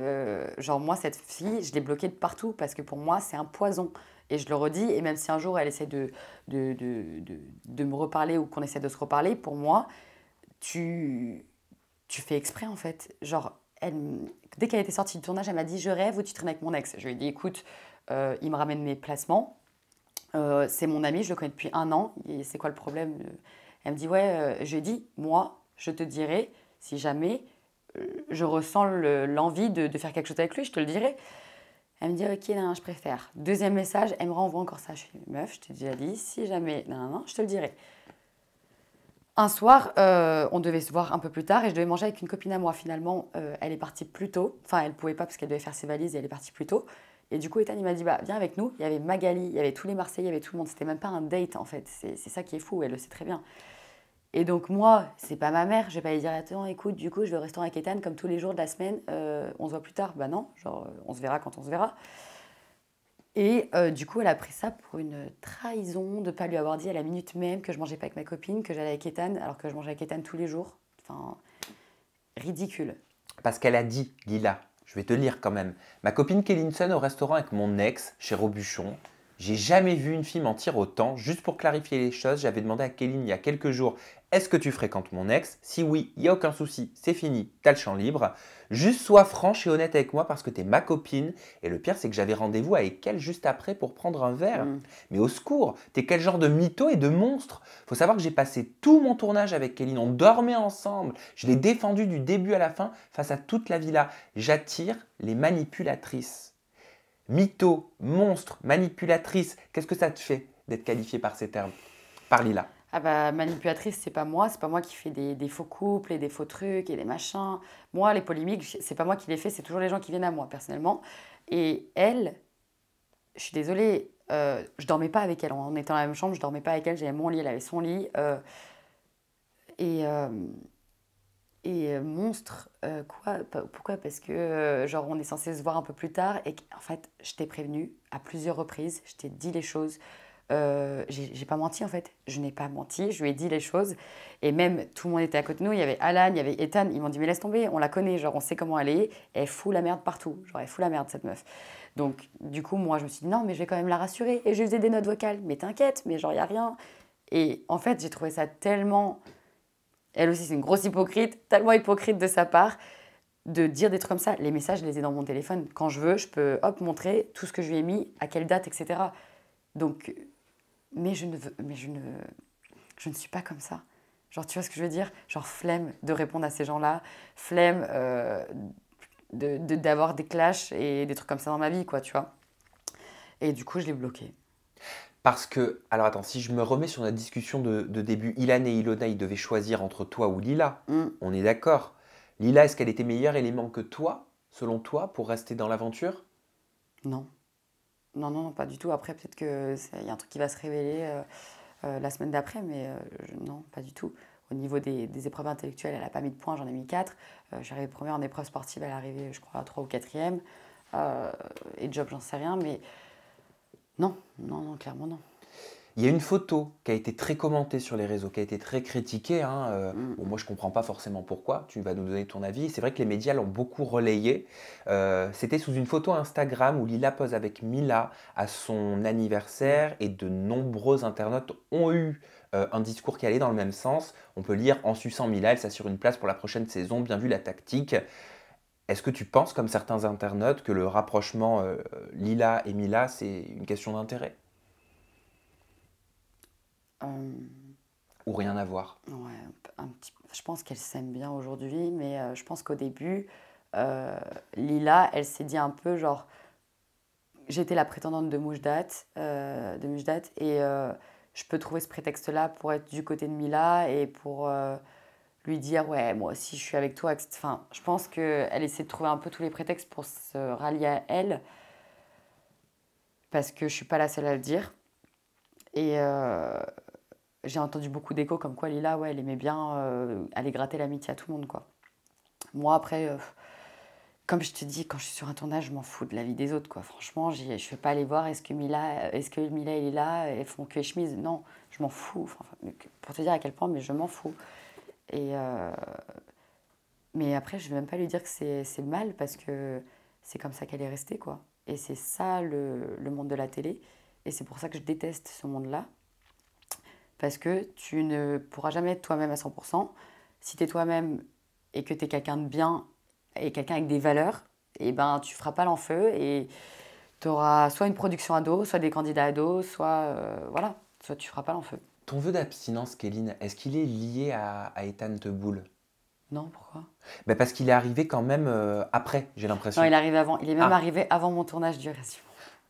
Genre, moi, cette fille, je l'ai bloquée de partout parce que pour moi, c'est un poison. Et je le redis, et même si un jour elle essaie de me reparler ou qu'on essaie de se reparler, pour moi, tu fais exprès, en fait. Genre, dès qu'elle était sortie du tournage, elle m'a dit je rêve ou tu traînes avec mon ex. Je lui ai dit écoute, il me ramène mes placements. C'est mon ami, je le connais depuis 1 an. Et c'est quoi le problème? Elle me dit ouais, je lui ai dit moi, je te dirai si jamais je ressens l'envie de faire quelque chose avec lui, je te le dirai. Elle me dit ok, non, je préfère. Deuxième message, elle me renvoie encore ça. Je fais meuf, je t'ai déjà dit, si jamais, non, je te le dirai. Un soir, on devait se voir un peu plus tard et je devais manger avec une copine à moi. Finalement, elle est partie plus tôt. Enfin, elle pouvait pas parce qu'elle devait faire ses valises et elle est partie plus tôt. Et du coup, Ethan, il m'a dit, bah, viens avec nous. Il y avait Magali, il y avait tous les Marseillais, il y avait tout le monde. C'était même pas un date, en fait. C'est ça qui est fou, elle le sait très bien. Et donc, moi, c'est pas ma mère. Je vais pas lui dire, attends, écoute, du coup, je vais au restaurant avec Ethan comme tous les jours de la semaine. On se voit plus tard. Bah non, genre, on se verra quand on se verra. Et du coup, elle a pris ça pour une trahison de ne pas lui avoir dit à la minute même que je mangeais pas avec ma copine, que j'allais avec Ethan, alors que je mangeais avec Ethan tous les jours. Enfin, ridicule. Parce qu'elle a dit, Lila, je vais te lire quand même. Ma copine Kellinson au restaurant avec mon ex, chez Robuchon. J'ai jamais vu une fille mentir autant. Juste pour clarifier les choses, j'avais demandé à Kéline il y a quelques jours, est-ce que tu fréquentes mon ex? Si oui, il n'y a aucun souci, c'est fini, t'as le champ libre. Juste sois franche et honnête avec moi parce que t'es ma copine. Et le pire, c'est que j'avais rendez-vous avec elle juste après pour prendre un verre. Mais au secours, t'es quel genre de mytho et de monstre? Faut savoir que j'ai passé tout mon tournage avec Kéline, on dormait ensemble. Je l'ai défendu du début à la fin face à toute la villa. J'attire les manipulatrices. Mytho, monstre, manipulatrice, qu'est-ce que ça te fait d'être qualifié par ces termes? Par Lila. Ah bah, manipulatrice, c'est pas moi qui fais des faux couples et des faux trucs et des machins. Moi, les polémiques, c'est pas moi qui les fais, c'est toujours les gens qui viennent à moi, personnellement. Et elle, je suis désolée, je dormais pas avec elle. On était dans la même chambre, je dormais pas avec elle, j'avais mon lit, elle avait son lit. Et, euh, monstre, quoi? Pourquoi? Parce que, genre, on est censé se voir un peu plus tard et en fait, je t'ai prévenu à plusieurs reprises, je t'ai dit les choses. J'ai pas menti en fait, je n'ai pas menti, je lui ai dit les choses et même tout le monde était à côté de nous, il y avait Alan, il y avait Ethan, ils m'ont dit mais laisse tomber, on la connaît, genre on sait comment elle est, et elle fout la merde partout, genre elle fout la merde cette meuf. Donc du coup moi je me suis dit non mais je vais quand même la rassurer et je lui faisais des notes vocales, mais t'inquiète, mais genre il y a rien. Et en fait j'ai trouvé ça tellement, elle aussi c'est une grosse hypocrite, tellement hypocrite de sa part de dire des trucs comme ça. Les messages je les ai dans mon téléphone, quand je veux je peux hop montrer tout ce que je lui ai mis, à quelle date, etc. Donc mais je ne suis pas comme ça. Genre, tu vois ce que je veux dire? Genre, flemme de répondre à ces gens-là, flemme d'avoir des clashs et des trucs comme ça dans ma vie, quoi, tu vois. Et du coup, je l'ai bloqué. Parce que, alors attends, si je me remets sur notre discussion de début, Ilan et Ilona, ils devaient choisir entre toi ou Lila. On est d'accord. Lila, est-ce qu'elle était meilleur élément que toi, selon toi, pour rester dans l'aventure? Non. Non, non, non, pas du tout. Après, peut-être qu'il y a un truc qui va se révéler la semaine d'après, mais non, pas du tout. Au niveau des épreuves intellectuelles, elle n'a pas mis de points, j'en ai mis 4. J'arrivais première en épreuve sportive, elle est arrivée, je crois, à 3 ou 4e. Et job, j'en sais rien, mais non, non, non, clairement non. Il y a une photo qui a été très commentée sur les réseaux, qui a été très critiquée, hein, Mm. bon, moi, je ne comprends pas forcément pourquoi. Tu vas nous donner ton avis. C'est vrai que les médias l'ont beaucoup relayé. C'était sous une photo Instagram où Lila pose avec Mila à son anniversaire et de nombreux internautes ont eu un discours qui allait dans le même sens. On peut lire: en suçant Mila, elle s'assure une place pour la prochaine saison. Bien vu la tactique. Est-ce que tu penses, comme certains internautes, que le rapprochement Lila et Mila, c'est une question d'intérêt Euh, ou rien à voir? ouais, je pense qu'elle s'aime bien aujourd'hui, mais je pense qu'au début, Lila, elle s'est dit un peu genre, j'étais la prétendante de Mujdat, et je peux trouver ce prétexte-là pour être du côté de Mila et pour lui dire, ouais, moi aussi je suis avec toi, etc. Enfin, je pense qu'elle essaie de trouver un peu tous les prétextes pour se rallier à elle, parce que je suis pas la seule à le dire. Et j'ai entendu beaucoup d'échos comme quoi Lila, ouais, elle aimait bien aller gratter l'amitié à tout le monde, quoi. Moi, après, comme je te dis, quand je suis sur un tournage, je m'en fous de la vie des autres, quoi. Franchement, je ne vais pas aller voir est-ce que Mila elle est là, elles font que les chemises. Non, je m'en fous. Enfin, pour te dire à quel point, mais je m'en fous. Et mais après, je ne vais même pas lui dire que c'est mal parce que c'est comme ça qu'elle est restée, quoi. Et c'est ça le monde de la télé. Et c'est pour ça que je déteste ce monde-là. Parce que tu ne pourras jamais être toi-même à 100%. Si tu es toi-même et que tu es quelqu'un de bien et quelqu'un avec des valeurs, et ben tu feras pas l'enfeu et tu auras soit une production ado, soit des candidats ados, soit voilà, soit tu feras pas l'enfeu. Ton vœu d'abstinence, Kéline, est-ce qu'il est lié à Ethan Teboul? Non, pourquoi? Ben parce qu'il est arrivé quand même après, j'ai Non, l'impression. il arrive avant. Il est même Ah, arrivé avant mon tournage du Récit.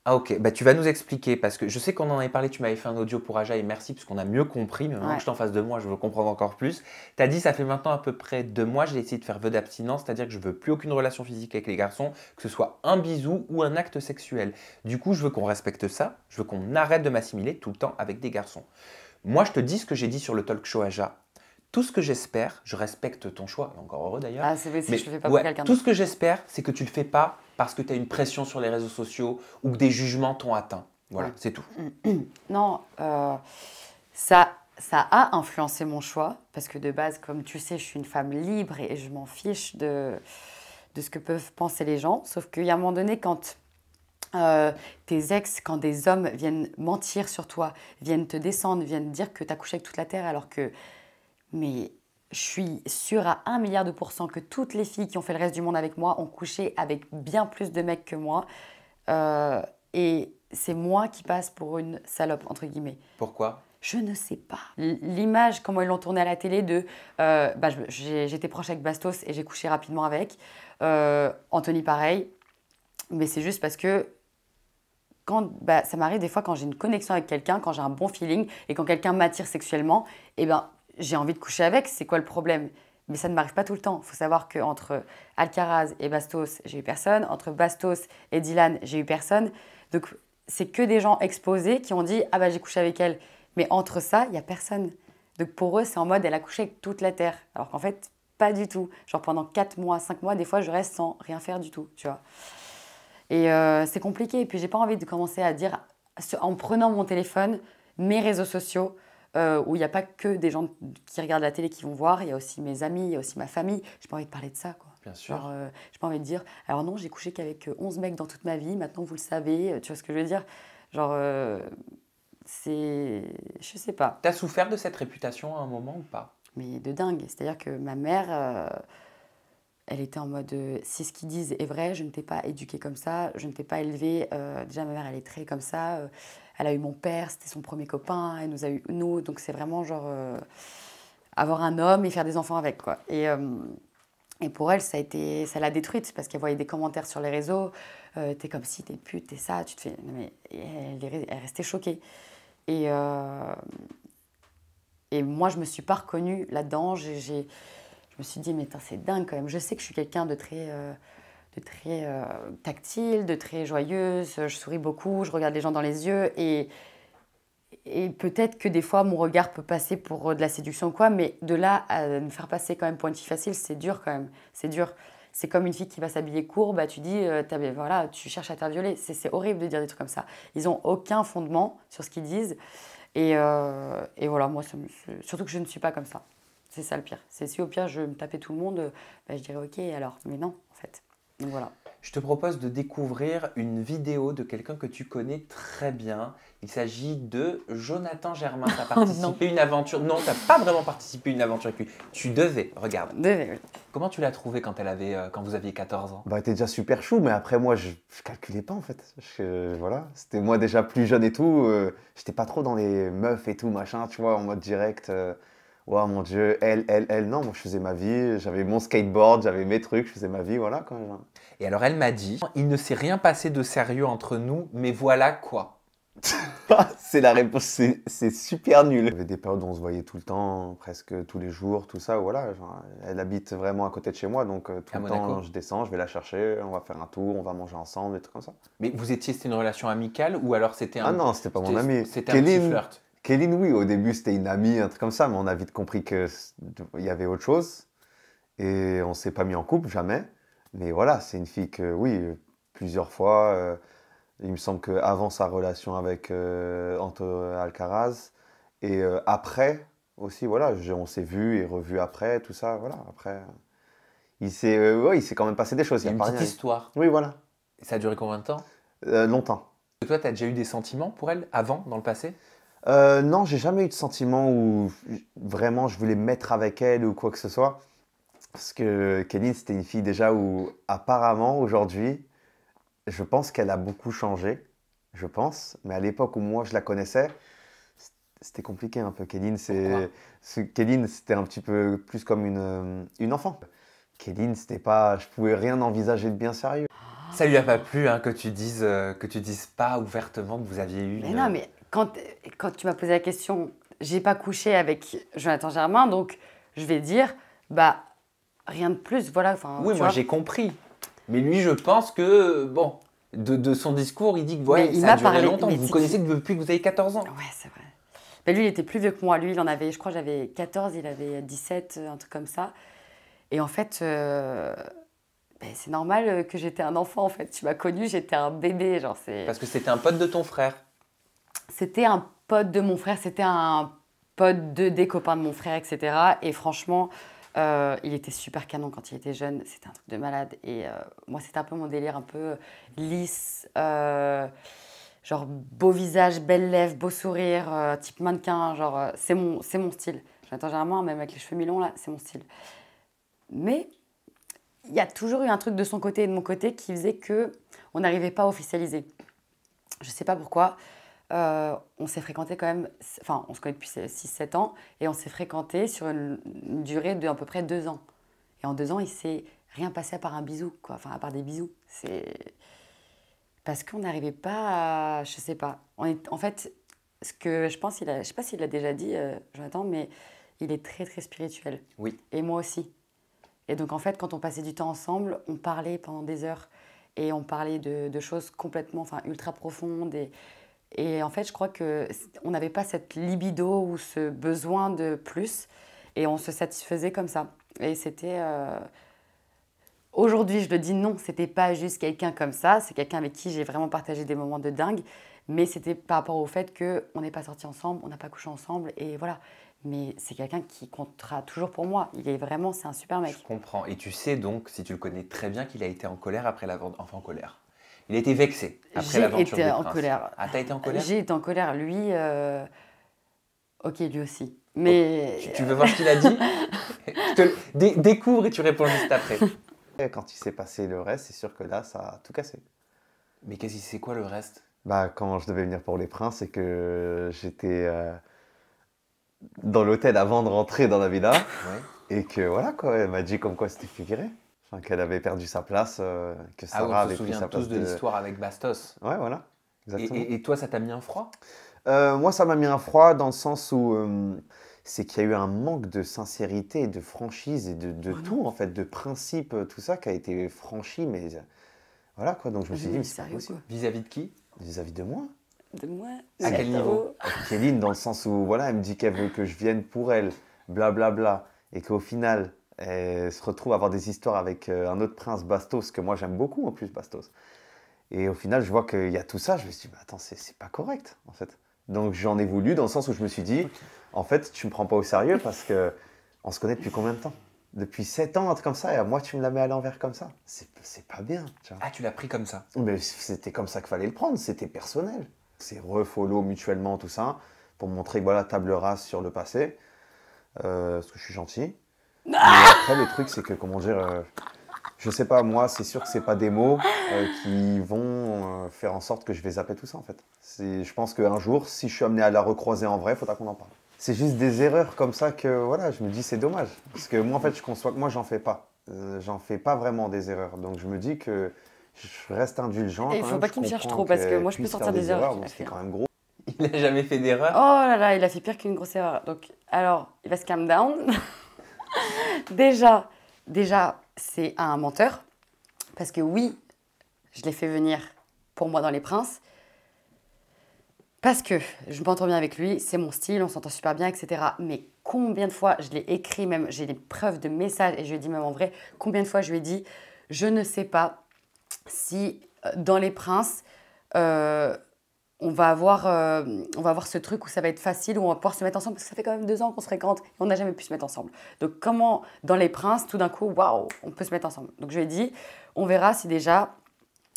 ah ok, bah, tu vas nous expliquer, parce que je sais qu'on en avait parlé, tu m'avais fait un audio pour Aja, et merci, puisqu'on a mieux compris, mais maintenant que Ouais. je t'en face de moi, je veux comprendre encore plus. Tu as dit, ça fait maintenant à peu près 2 mois, j'ai essayé de faire vœu d'abstinence, c'est-à-dire que je veux plus aucune relation physique avec les garçons, que ce soit un bisou ou un acte sexuel. Du coup, je veux qu'on respecte ça, je veux qu'on arrête de m'assimiler tout le temps avec des garçons. Moi, je te dis ce que j'ai dit sur le talk show Aja. Tout ce que j'espère, je respecte ton choix, et encore heureux d'ailleurs, Ah, c'est vrai, si mais je le fais pas pour ouais, quelqu'un tout ce d'autre. que j'espère, c'est que tu le fais pas parce que tu as une pression sur les réseaux sociaux ou que des jugements t'ont atteint. Voilà, Ouais. c'est tout. Non, ça a influencé mon choix, parce que de base, comme tu sais, je suis une femme libre et je m'en fiche de ce que peuvent penser les gens. Sauf qu'il y a un moment donné, quand tes ex, quand des hommes viennent mentir sur toi, viennent te descendre, viennent dire que tu as couché avec toute la terre, alors que, mais je suis sûre à 1 milliard de % que toutes les filles qui ont fait le reste du monde avec moi ont couché avec bien plus de mecs que moi. Euh, et c'est moi qui passe pour une salope, entre guillemets. Pourquoi? Je ne sais pas. L'image, comment ils l'ont tournée à la télé de j'étais proche avec Bastos et j'ai couché rapidement avec. Anthony, pareil. Mais c'est juste parce que ça m'arrive des fois quand j'ai une connexion avec quelqu'un, quand j'ai un bon feeling et quand quelqu'un m'attire sexuellement, eh ben, j'ai envie de coucher avec. C'est quoi le problème? Mais ça ne m'arrive pas tout le temps. Il faut savoir qu'entre Alcaraz et Bastos, j'ai eu personne. Entre Bastos et Dylan, j'ai eu personne. Donc, c'est que des gens exposés qui ont dit « Ah bah j'ai couché avec elle ». Mais entre ça, il n'y a personne. Donc pour eux, c'est en mode « Elle a couché avec toute la Terre ». Alors qu'en fait, pas du tout. Genre pendant 4 mois, 5 mois, des fois, je reste sans rien faire du tout, tu vois. Et c'est compliqué. Et puis, j'ai pas envie de commencer à dire, en prenant mon téléphone, mes réseaux sociaux, où il n'y a pas que des gens qui regardent la télé qui vont voir, il y a aussi mes amis, il y a aussi ma famille. J'ai pas envie de parler de ça, quoi. Bien sûr. Genre, j'ai pas envie de dire, alors non, j'ai couché qu'avec 11 mecs dans toute ma vie, maintenant vous le savez, tu vois ce que je veux dire? Genre, c'est. Je sais pas, T'as souffert de cette réputation à un moment ou pas? mais de dingue. C'est-à-dire que ma mère, elle était en mode, si ce qu'ils disent est vrai, je ne t'ai pas éduquée comme ça, je ne t'ai pas élevée. Déjà, ma mère, elle est très comme ça. Elle a eu mon père, c'était son premier copain, elle nous a eu nous, donc c'est vraiment genre avoir un homme et faire des enfants avec, quoi. Et pour elle, ça l'a détruite parce qu'elle voyait des commentaires sur les réseaux. T'es comme si, t'es pute, t'es ça, tu te fais. Non, mais elle restait choquée. Et, et moi, je me suis pas reconnue là-dedans. Je me suis dit, mais c'est dingue quand même. Je sais que je suis quelqu'un de tactile, de très joyeuse. Je souris beaucoup, je regarde les gens dans les yeux et peut-être que des fois, mon regard peut passer pour de la séduction ou quoi, mais de là à me faire passer quand même pour une fille facile, c'est dur quand même. C'est dur. C'est comme une fille qui va s'habiller court, bah, tu dis, voilà, tu cherches à te faire violer. C'est horrible de dire des trucs comme ça. Ils n'ont aucun fondement sur ce qu'ils disent. Et voilà, moi, surtout que je ne suis pas comme ça. C'est ça le pire. C'est si au pire, je me tapais tout le monde, bah, je dirais ok alors. Mais non, en fait. Donc voilà. Je te propose de découvrir une vidéo de quelqu'un que tu connais très bien. Il s'agit de Jonathan Germain. Tu as participé à une aventure. Non, tu n'as pas vraiment participé à une aventure avec lui. Tu devais, regarde. Oui. Comment tu l'as trouvé quand vous aviez 14 ans? Bah, elle était déjà super chou, mais après, moi, je calculais pas en fait. Voilà, c'était moi déjà plus jeune et tout. J'étais pas trop dans les meufs et tout, machin, tu vois, en mode direct. Ouais, mon Dieu, elle. Non, moi, je faisais ma vie. J'avais mon skateboard, j'avais mes trucs, je faisais ma vie, voilà, quand même. Et alors, elle m'a dit, il ne s'est rien passé de sérieux entre nous, mais voilà quoi. C'est la réponse, c'est super nul. Il y avait des périodes où on se voyait tout le temps, presque tous les jours, tout ça, voilà. Genre, elle habite vraiment à côté de chez moi, donc tout le temps, je descends, je vais la chercher, on va faire un tour, on va manger ensemble, des trucs comme ça. Mais c'était une relation amicale ou alors c'était un... Ah non, c'était pas mon ami. C'était un petit flirt. Kéline, oui, au début c'était une amie, un truc comme ça, mais on a vite compris qu'il y avait autre chose. Et on s'est pas mis en couple, jamais. Mais voilà, c'est une fille que, oui, plusieurs fois... il me semble qu'avant sa relation avec Anto Alcaraz, et après aussi, voilà, on s'est vu et revu après, tout ça, voilà. Après, il s'est quand même passé des choses. Il y a une petite histoire. Oui, voilà. Et ça a duré combien de temps? Longtemps. Et toi, tu as déjà eu des sentiments pour elle avant, dans le passé? Non, j'ai jamais eu de sentiment où vraiment je voulais me mettre avec elle ou quoi que ce soit. Parce que Kéline, c'était une fille déjà où, apparemment, aujourd'hui, je pense qu'elle a beaucoup changé, je pense. Mais à l'époque où moi je la connaissais, c'était compliqué un peu. Kéline, c'était un petit peu plus comme une enfant. Kéline, c'était pas, je pouvais rien envisager de bien sérieux. Ça lui a pas plu hein, que tu dises pas ouvertement que vous aviez eu. Mais non, mais quand tu m'as posé la question, j'ai pas couché avec Jonathan Germain, donc je vais dire, bah rien de plus, voilà. Oui, moi j'ai compris. Mais lui, je pense que, bon, de son discours, il dit que ouais, ça a duré longtemps. Vous connaissez depuis que vous avez 14 ans. Ouais, c'est vrai. Mais lui, il était plus vieux que moi. Lui, il en avait, je crois, j'avais 14, il avait 17, un truc comme ça. Et en fait, c'est normal que j'étais un enfant, en fait. Tu m'as connue, j'étais un bébé. Genre, Parce que c'était un pote de ton frère. C'était un pote de mon frère, c'était un pote des copains de mon frère, etc. Et franchement... il était super canon quand il était jeune, c'était un truc de malade. Et moi, c'était un peu mon délire, un peu lisse, genre beau visage, belles lèvres, beau sourire, type mannequin, genre c'est mon style. J'attends généralement, même avec les cheveux mi-longs, là, c'est mon style. Mais il y a toujours eu un truc de son côté et de mon côté qui faisait qu'on n'arrivait pas à officialiser. Je ne sais pas pourquoi. On s'est fréquenté quand même, enfin on se connaît depuis 6-7 ans et on s'est fréquenté sur une durée d'à peu près 2 ans. Et en 2 ans, il s'est rien passé à part un bisou, quoi. Enfin à part des bisous. C'est parce qu'on n'arrivait pas à... Je sais pas. En fait, ce que je pense, je sais pas s'il l'a déjà dit, Jonathan, mais il est très très spirituel. Oui. Et moi aussi. Et donc en fait, quand on passait du temps ensemble, on parlait pendant des heures et on parlait de choses complètement, enfin ultra profondes et en fait, je crois qu'on n'avait pas cette libido ou ce besoin de plus. Et on se satisfaisait comme ça. Et c'était... Aujourd'hui, je le dis non, c'était pas juste quelqu'un comme ça. C'est quelqu'un avec qui j'ai vraiment partagé des moments de dingue. Mais c'était par rapport au fait qu'on n'est pas sortis ensemble, on n'a pas couché ensemble. Et voilà. Mais c'est quelqu'un qui comptera toujours pour moi. C'est un super mec. Je comprends. Et tu sais donc, si tu le connais très bien, qu'il a été en colère après l'aventure. Enfin, en colère. Il a été vexé après l'aventure des Princes. J'ai été en colère. Ah, t'as été en colère? J'ai été en colère. Lui, ok, lui aussi. Mais... Tu veux voir ce qu'il a dit? Découvre et tu réponds juste après. Quand il s'est passé le reste, c'est sûr que là, ça a tout cassé. Mais c'est quoi le reste? Bah, quand je devais venir pour les Princes et que j'étais dans l'hôtel avant de rentrer dans la villa. Ouais. Et que voilà, quoi, elle m'a dit comme quoi c'était figuré. Enfin, qu'elle avait perdu sa place, que Sarah avait pris sa place. On se souvient tous de l'histoire avec Bastos. Ouais, voilà, exactement. Et toi, ça t'a mis un froid? Moi, ça m'a mis un froid dans le sens où c'est qu'il y a eu un manque de sincérité, de franchise et de tout, en fait, de principe, tout ça qui a été franchi, mais voilà quoi. Donc je me suis dit, mais c'est pas Sérieux, possible. quoi. Vis-à-vis de qui? Vis-à-vis de moi. De moi. À quel niveau? Kéline, dans le sens où, voilà, elle me dit qu'elle veut que je vienne pour elle, blablabla, et qu'au final, elle se retrouve à avoir des histoires avec un autre prince, Bastos, que moi j'aime beaucoup en plus, Bastos. Et au final, je vois qu'il y a tout ça, je me suis dit, mais attends, c'est pas correct, en fait. Donc j'en ai voulu, dans le sens où je me suis dit, en fait, tu me prends pas au sérieux parce que on se connaît depuis combien de temps? Depuis 7 ans, un truc comme ça, et moi tu me la mets à l'envers comme ça. C'est pas bien, tu vois. Ah, tu l'as pris comme ça. Mais c'était comme ça qu'il fallait le prendre, c'était personnel. C'est refollow mutuellement, tout ça, pour montrer voilà, table rase sur le passé, parce que je suis gentil. Mais après, le truc, c'est que, comment dire, je sais pas, moi, c'est sûr que c'est pas des mots qui vont faire en sorte que je vais zapper tout ça, en fait. Je pense qu'un jour, si je suis amené à la recroiser en vrai, il faudra qu'on en parle. C'est juste des erreurs comme ça que, voilà, je me dis, c'est dommage. Parce que moi, en fait, je conçois que moi, j'en fais pas. J'en fais pas vraiment des erreurs. Donc, je me dis que je reste indulgent. Et il quand faut même. pas Je qu'il me cherche comprends trop, parce que qu'elle moi, je peux puisse sortir faire des erreurs donc qu'il a c'était fait, quand même gros. Il n'a jamais fait d'erreur. Oh là là, il a fait pire qu'une grosse erreur. Donc, alors, il va se calm down. Déjà, c'est un menteur. Parce que oui, je l'ai fait venir pour moi dans Les Princes. Parce que je m'entends bien avec lui, c'est mon style, on s'entend super bien, etc. Mais combien de fois je l'ai écrit, même j'ai des preuves de messages, et je lui ai dit même en vrai, combien de fois je lui ai dit, je ne sais pas si dans Les Princes, on va avoir ce truc où ça va être facile, où on va pouvoir se mettre ensemble, parce que ça fait quand même 2 ans qu'on se fréquente et on n'a jamais pu se mettre ensemble. Donc comment, dans Les Princes, tout d'un coup, waouh, on peut se mettre ensemble. Donc je lui ai dit, on verra si déjà,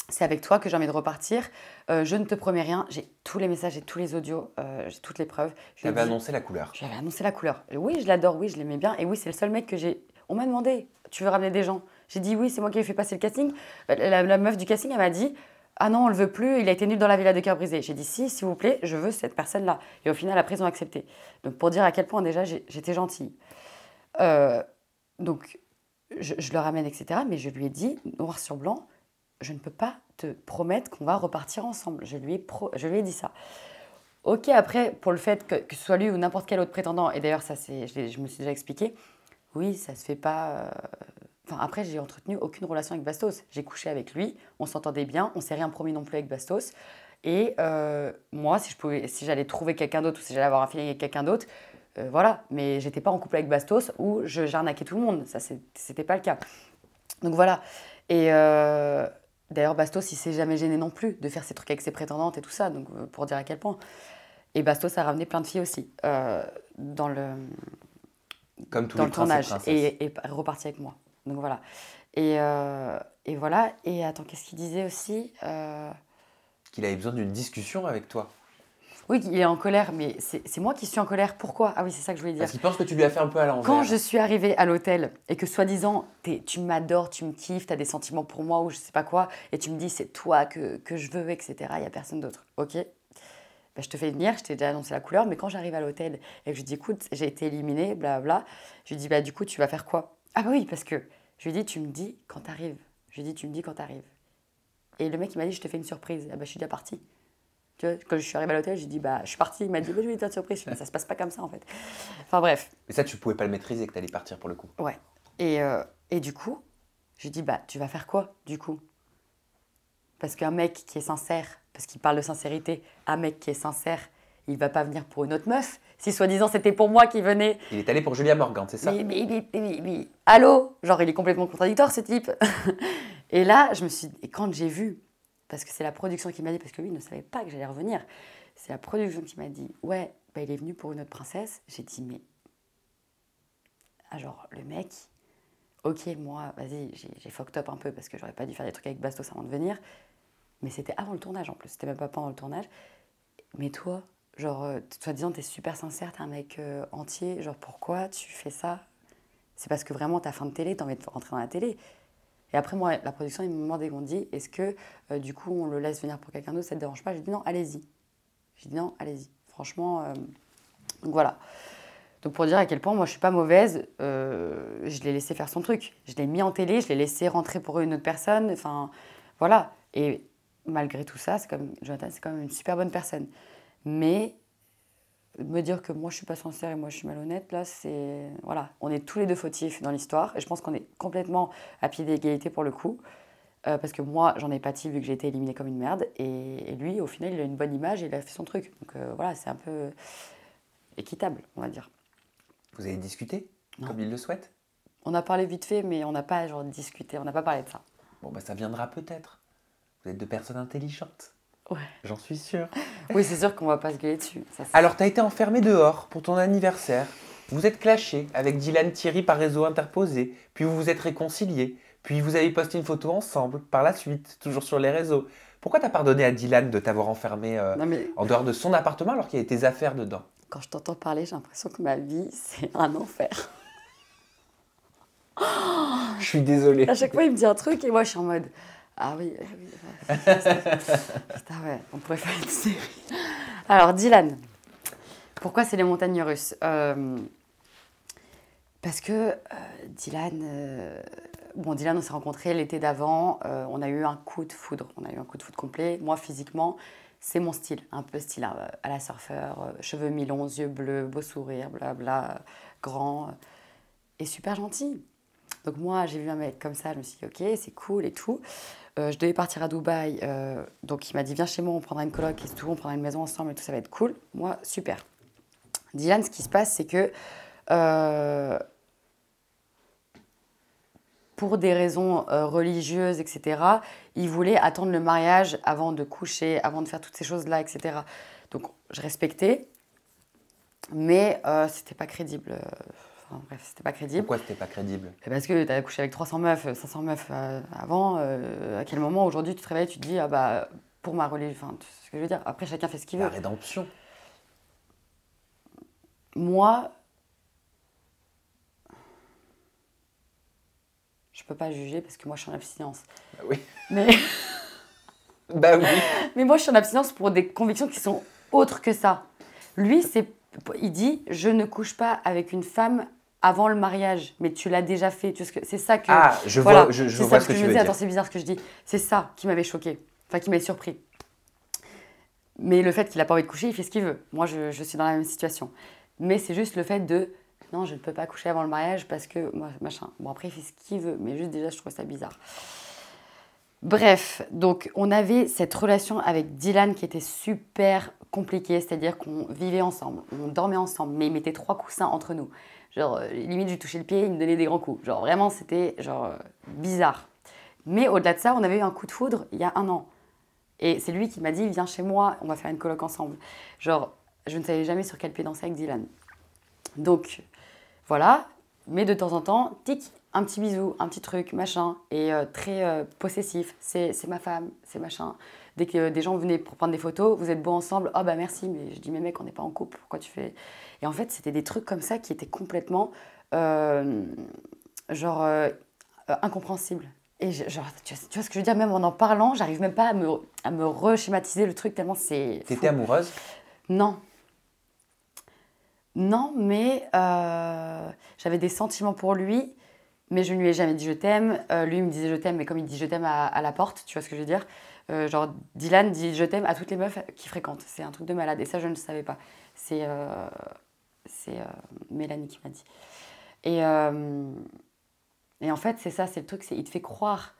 c'est avec toi que j'ai envie de repartir. Je ne te promets rien, j'ai tous les messages, j'ai tous les audios, j'ai toutes les preuves. Tu avais annoncé la couleur. J'avais annoncé la couleur. Et oui, je l'adore, oui, je l'aimais bien. Et oui, c'est le seul mec que j'ai... On m'a demandé, tu veux ramener des gens? J'ai dit oui, c'est moi qui ai fait passer le casting. La meuf du casting, elle m'a dit, ah non, on le veut plus, il a été nul dans la villa de cœur brisé. J'ai dit si, s'il vous plaît, je veux cette personne-là. Et au final, après, ils ont accepté. Donc pour dire à quel point déjà j'étais gentille. Donc je le ramène, etc. Mais je lui ai dit, noir sur blanc, je ne peux pas te promettre qu'on va repartir ensemble. Je lui ai dit ça. Ok, après, pour le fait que ce soit lui ou n'importe quel autre prétendant, et d'ailleurs, ça, je me suis déjà expliqué, oui, ça se fait pas... Enfin, après, j'ai entretenu aucune relation avec Bastos. J'ai couché avec lui, on s'entendait bien, on s'est rien promis non plus avec Bastos. Et moi, si j'allais trouver quelqu'un d'autre ou si j'allais avoir un feeling avec quelqu'un d'autre, voilà. Mais j'étais pas en couple avec Bastos où j'arnaquais tout le monde. Ça, c'était pas le cas. Donc voilà. Et d'ailleurs, Bastos, il s'est jamais gêné non plus de faire ses trucs avec ses prétendantes et tout ça. Donc pour dire à quel point. Et Bastos a ramené plein de filles aussi dans le tournage et reparti avec moi. Donc voilà. Et voilà. Et attends, qu'est-ce qu'il disait aussi Qu'il avait besoin d'une discussion avec toi. Oui, il est en colère, mais c'est moi qui suis en colère. Pourquoi? Ah oui, c'est ça que je voulais dire. Parce qu'il pense que tu lui as fait un peu à l'envers. Quand je suis arrivée à l'hôtel et que soi-disant, tu m'adores, tu me kiffes, tu as des sentiments pour moi ou je sais pas quoi, et tu me dis c'est toi que je veux, etc., il n'y a personne d'autre. Ok, ben, je te fais venir, je t'ai déjà annoncé la couleur, mais quand j'arrive à l'hôtel et que je lui dis écoute, j'ai été éliminée, blablabla, je lui dis bah du coup, tu vas faire quoi? Ah bah oui, parce que je lui dis tu me dis quand t'arrives. Je lui dis tu me dis quand t'arrives. Et le mec, il m'a dit je te fais une surprise. Ah bah je suis déjà partie. Tu vois, quand je suis arrivée à l'hôtel, j'ai dit bah je suis partie. Il m'a dit bah, je vais te faire une surprise. Je dis, ça se passe pas comme ça en fait. Enfin bref. Et ça, tu pouvais pas le maîtriser que t'allais partir pour le coup. Ouais. Et du coup, je lui dis bah tu vas faire quoi du coup? Parce qu'un mec qui est sincère, parce qu'il parle de sincérité, un mec qui est sincère, il va pas venir pour une autre meuf. Si soi-disant c'était pour moi qui venait. Il est allé pour Julia Morgan, c'est ça? Mais allô? Genre il est complètement contradictoire ce type. Et là, et quand j'ai vu, parce que c'est la production qui m'a dit, parce que lui il ne savait pas que j'allais revenir, c'est la production qui m'a dit, ouais, bah, il est venu pour une autre princesse. J'ai dit, mais. Ah, genre, le mec, ok, moi, vas-y, j'ai fucked up un peu parce que j'aurais pas dû faire des trucs avec Bastos avant de venir. Mais c'était avant le tournage en plus, c'était même pas pendant le tournage. Mais toi, genre, soi-disant, t'es super sincère, t'es un mec entier, genre, pourquoi tu fais ça? C'est parce que vraiment, t'as faim de télé, t'as envie de rentrer dans la télé. Et après, moi, la production, ils m'ont demandé, ils m'ont dit, est-ce que, du coup, on le laisse venir pour quelqu'un d'autre, ça te dérange pas? J'ai dit non, allez-y. J'ai dit non, allez-y. Franchement, donc voilà. Donc pour dire à quel point, moi, je suis pas mauvaise, je l'ai laissé faire son truc. Je l'ai mis en télé, je l'ai laissé rentrer pour une autre personne, enfin, voilà. Et malgré tout ça, Jonathan, c'est quand même une super bonne personne. Mais me dire que moi je suis pas sincère et moi je suis malhonnête, là, c'est. Voilà, on est tous les deux fautifs dans l'histoire et je pense qu'on est complètement à pied d'égalité pour le coup. Parce que moi, j'en ai pâti vu que j'ai été éliminée comme une merde. Et lui, au final, il a une bonne image et il a fait son truc. Donc voilà, c'est un peu équitable, on va dire. Vous avez discuté Non. comme il le souhaite? On a parlé vite fait, mais on n'a pas genre discuté, on n'a pas parlé de ça. Bon, bah ça viendra peut-être. Vous êtes deux personnes intelligentes. Ouais. J'en suis sûr. Oui, c'est sûr qu'on va pas se gueuler dessus. Ça, c'est- Alors, t'as été enfermé dehors pour ton anniversaire. Vous êtes clashé avec Dylan Thierry par réseau interposé. Puis vous vous êtes réconciliés. Puis vous avez posté une photo ensemble par la suite, toujours sur les réseaux. Pourquoi t'as pardonné à Dylan de t'avoir enfermé Non, mais en dehors de son appartement alors qu'il y avait tes affaires dedans? quand je t'entends parler, j'ai l'impression que ma vie, c'est un enfer. Je suis désolé. À chaque fois, il me dit un truc et moi, je suis en mode ah oui, putain, ouais, on pourrait faire une série. Alors, Dylan, pourquoi c'est les montagnes russes? Parce que Dylan, Dylan, on s'est rencontrés l'été d'avant, on a eu un coup de foudre, complet. Moi, physiquement, c'est mon style, un peu style à la surfeur, cheveux mi-longs, yeux bleus, beau sourire, blabla, grand et super gentil. Donc moi, j'ai vu un mec comme ça, je me suis dit, ok, c'est cool et tout. Je devais partir à Dubaï, donc il m'a dit, viens chez moi, on prendra une coloc et tout, on prendra une maison ensemble et tout, ça va être cool. Moi, super. Dylan, ce qui se passe, c'est que pour des raisons religieuses, etc., il voulait attendre le mariage avant de coucher, avant de faire toutes ces choses-là, etc. Donc je respectais, mais c'était pas crédible. Enfin, bref, c'était pas crédible. Pourquoi c'était pas crédible? Parce que tu as couché avec 300 meufs, 500 meufs avant. À quel moment, aujourd'hui, tu te réveilles, tu te dis, ah bah, pour ma religion, enfin, tu sais ce que je veux dire. Après, chacun fait ce qu'il La veut. rédemption. Moi, je peux pas juger parce que moi, je suis en abstinence. Bah oui. Mais, Bah oui. mais moi, je suis en abstinence pour des convictions qui sont autres que ça. Lui, il dit, je ne couche pas avec une femme avant le mariage, mais tu l'as déjà fait. Tu vois ce que, c'est ça que. Ah, je voilà, vois, je c'est vois ça ce que je tu me veux dis. dire. Attends, c'est bizarre ce que je dis. C'est ça qui m'avait choqué, enfin qui m'avait surpris. Mais le fait qu'il n'a pas envie de coucher, il fait ce qu'il veut. Moi, je suis dans la même situation. Mais c'est juste le fait de non, je ne peux pas coucher avant le mariage parce que moi, machin. Bon, après, il fait ce qu'il veut, mais juste déjà, je trouve ça bizarre. Bref, donc on avait cette relation avec Dylan qui était super compliquée, c'est-à-dire qu'on vivait ensemble, on dormait ensemble, mais il mettait 3 coussins entre nous. Genre, limite, je lui touchais le pied, il me donnait des grands coups. Genre, vraiment, c'était genre bizarre. Mais au-delà de ça, on avait eu un coup de foudre il y a 1 an. Et c'est lui qui m'a dit, viens chez moi, on va faire une coloc ensemble. Genre, je ne savais jamais sur quel pied danser avec Dylan. Donc, voilà. Mais de temps en temps, tic, un petit bisou, un petit truc, machin. Et très possessif. C'est ma femme, c'est machin. Dès que des gens venaient pour prendre des photos, vous êtes beaux ensemble. Oh bah merci, mais je dis, mais mec, on n'est pas en couple, pourquoi tu fais... Et en fait, c'était des trucs comme ça qui étaient complètement, incompréhensibles. Et genre, tu vois ce que je veux dire, même en parlant, j'arrive même pas à me reschématiser le truc tellement c'est... T'étais amoureuse? Non. Non, mais j'avais des sentiments pour lui, mais je ne lui ai jamais dit je t'aime. Lui, il me disait je t'aime, mais comme il dit je t'aime à la porte, tu vois ce que je veux dire? Genre, Dylan dit je t'aime à toutes les meufs qu'il fréquente. C'est un truc de malade, et ça, je ne le savais pas. C'est Mélanie qui m'a dit. Et en fait, c'est ça, c'est le truc, c'est il te fait croire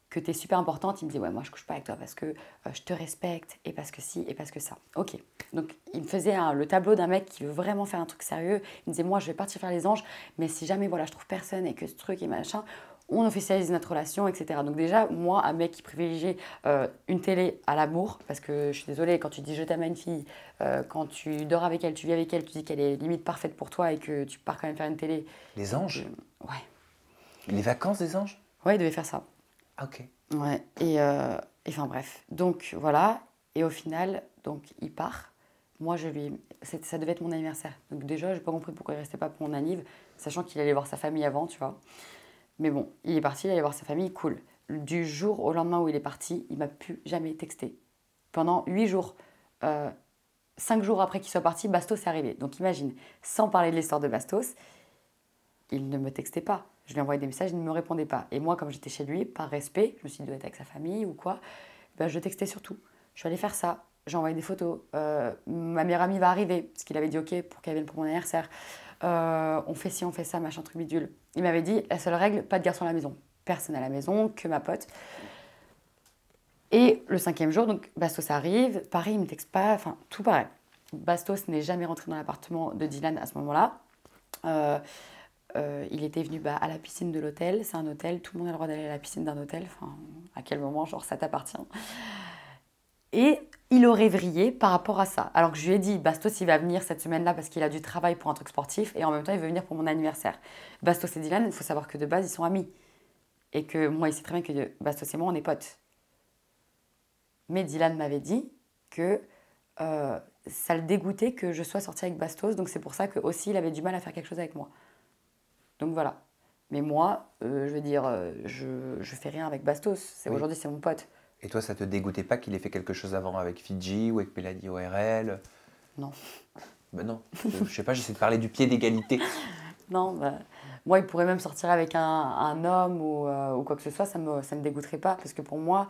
que tu es super importante. Il me dit, ouais, moi, je couche pas avec toi parce que je te respecte et parce que si et parce que ça. Ok. Donc, il me faisait le tableau d'un mec qui veut vraiment faire un truc sérieux. Il me disait, moi, je vais partir faire les anges, mais si jamais, voilà, je trouve personne et que ce truc et machin, on officialise notre relation, etc. Donc déjà, moi, un mec qui privilégie une télé à l'amour, parce que je suis désolée, quand tu dis je t'aime à une fille, quand tu dors avec elle, tu vis avec elle, tu dis qu'elle est limite parfaite pour toi et que tu pars quand même faire une télé. Les anges? Ouais. Les vacances des anges? Ouais, il devait faire ça. Ah, ok. Ouais, et enfin bref. Donc voilà, et au final, donc il part. Moi, ça devait être mon anniversaire. Donc déjà, j'ai pas compris pourquoi il restait pas pour mon anniv, sachant qu'il allait voir sa famille avant, tu vois. Mais bon, il est parti, il allait voir sa famille, cool. Du jour au lendemain où il est parti, il m'a plus jamais texté. Pendant 8 jours. 5 jours après qu'il soit parti, Bastos est arrivé. Donc imagine, sans parler de l'histoire de Bastos, il ne me textait pas. Je lui envoyais des messages, il ne me répondait pas. Et moi, comme j'étais chez lui, par respect, je me suis dit, il doit être avec sa famille ou quoi, ben, je textais surtout. Je suis allée faire ça. j'ai envoyé des photos. Ma meilleure amie va arriver, parce qu'il avait dit OK pour qu'elle vienne pour mon anniversaire. On fait ci, on fait ça, machin truc bidule. Il m'avait dit, la seule règle, pas de garçon à la maison. Personne à la maison, que ma pote. Et le 5e jour, donc Bastos arrive, pareil, il me texte pas, enfin tout pareil. Bastos n'est jamais rentré dans l'appartement de Dylan à ce moment-là. Il était venu à la piscine de l'hôtel, c'est un hôtel, tout le monde a le droit d'aller à la piscine d'un hôtel, enfin à quel moment, genre ça t'appartient. Et il aurait vrillé par rapport à ça. Alors que je lui ai dit, Bastos il va venir cette semaine-là parce qu'il a du travail pour un truc sportif et en même temps il veut venir pour mon anniversaire. Bastos et Dylan, il faut savoir que de base ils sont amis. Et que moi il sait très bien que Bastos et moi on est potes. Mais Dylan m'avait dit que ça le dégoûtait que je sois sortie avec Bastos, donc c'est pour ça que aussi il avait du mal à faire quelque chose avec moi. Donc voilà. Mais moi, je veux dire, je fais rien avec Bastos. Oui. Aujourd'hui c'est mon pote. Et toi, ça te dégoûtait pas qu'il ait fait quelque chose avant avec Fidji ou avec Mélanie ORL? Non. Ben non, je sais pas, j'essaie de parler du pied d'égalité. Non, moi, il pourrait même sortir avec un homme ou quoi que ce soit, ça me dégoûterait pas. Parce que pour moi,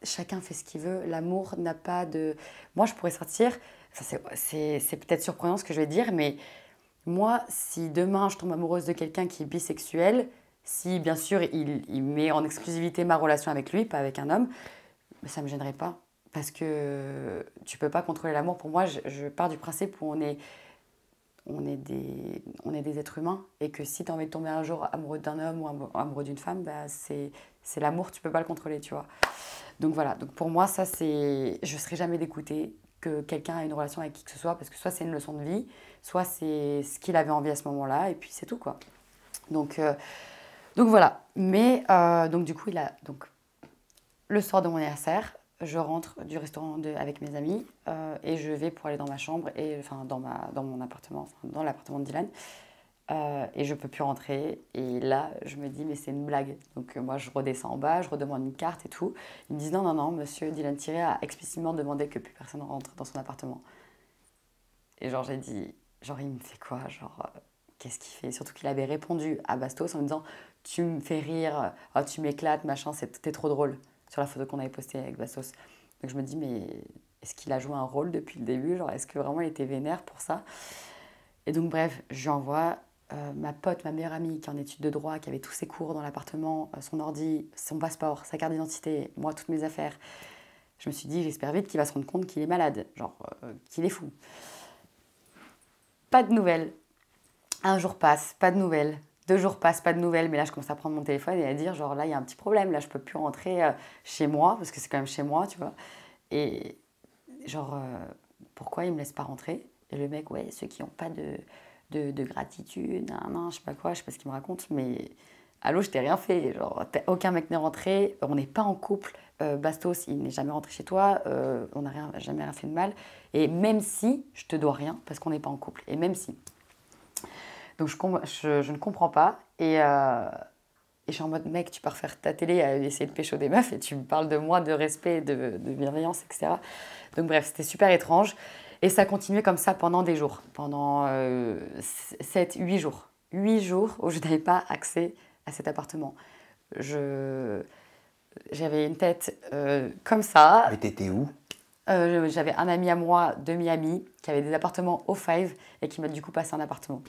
chacun fait ce qu'il veut. L'amour n'a pas de... Moi, je pourrais sortir, c'est peut-être surprenant ce que je vais dire, mais moi, si demain je tombe amoureuse de quelqu'un qui est bisexuel, si bien sûr il met en exclusivité ma relation avec lui, pas avec un homme, ça ne me gênerait pas. Parce que tu peux pas contrôler l'amour. Pour moi, je pars du principe où on est des êtres humains et que si tu as envie de tomber un jour amoureux d'un homme ou amoureux d'une femme, bah c'est l'amour, tu peux pas le contrôler, tu vois. Donc voilà, donc pour moi, ça c'est... Je serai jamais dégoûtée que quelqu'un ait une relation avec qui que ce soit parce que soit c'est une leçon de vie, soit c'est ce qu'il avait envie à ce moment-là et puis c'est tout, quoi. Donc voilà. Mais donc du coup, donc, le soir de mon anniversaire, je rentre du restaurant avec mes amis et je vais pour aller dans ma chambre, enfin dans mon appartement, enfin, dans l'appartement de Dylan. Et je ne peux plus rentrer. Et là, je me dis, mais c'est une blague. Donc moi, je redescends en bas, je redemande une carte et tout. Ils me disent, non, non, non, monsieur Dylan Thierry a explicitement demandé que plus personne rentre dans son appartement. Et genre, j'ai dit, genre, il me fait quoi? Genre, qu'est-ce qu'il fait? Surtout qu'il avait répondu à Bastos en me disant, tu me fais rire, oh, tu m'éclates, machin, t'es trop drôle, sur la photo qu'on avait postée avec Bastos. Donc je me dis, mais est-ce qu'il a joué un rôle depuis le début? Genre, est-ce que vraiment il était vénère pour ça? Et donc bref, je lui envoie ma pote, ma meilleure amie qui est en études de droit, qui avait tous ses cours dans l'appartement, son ordi, son passeport, sa carte d'identité, moi, toutes mes affaires. Je me suis dit, j'espère vite qu'il va se rendre compte qu'il est malade, genre qu'il est fou. Pas de nouvelles. Un jour passe, pas de nouvelles. 2 jours passent, pas de nouvelles. Mais là, je commence à prendre mon téléphone et à dire, genre là, il y a un petit problème. Là, je peux plus rentrer chez moi, parce que c'est quand même chez moi, tu vois. Et genre, pourquoi il me laisse pas rentrer? Et le mec, ouais, ceux qui n'ont pas de gratitude, non, je sais pas quoi, je sais pas ce qu'il me raconte, mais allô, je t'ai rien fait. Genre, aucun mec n'est rentré, on n'est pas en couple. Bastos, il n'est jamais rentré chez toi, on n'a jamais rien fait de mal. Et même si, je te dois rien, parce qu'on n'est pas en couple. Et même si. Donc je ne comprends pas. Et je suis en mode, mec, tu pars faire ta télé à essayer de pécho des meufs et tu me parles de moi, de respect, de bienveillance, etc. Donc bref, c'était super étrange. Et ça a continué comme ça pendant des jours. Pendant 7-8 jours. 8 jours où je n'avais pas accès à cet appartement. J'avais une tête comme ça. Mais t'étais où? J'avais un ami à moi, demi-ami, qui avait des appartements au Five et qui m'a du coup passé un appartement.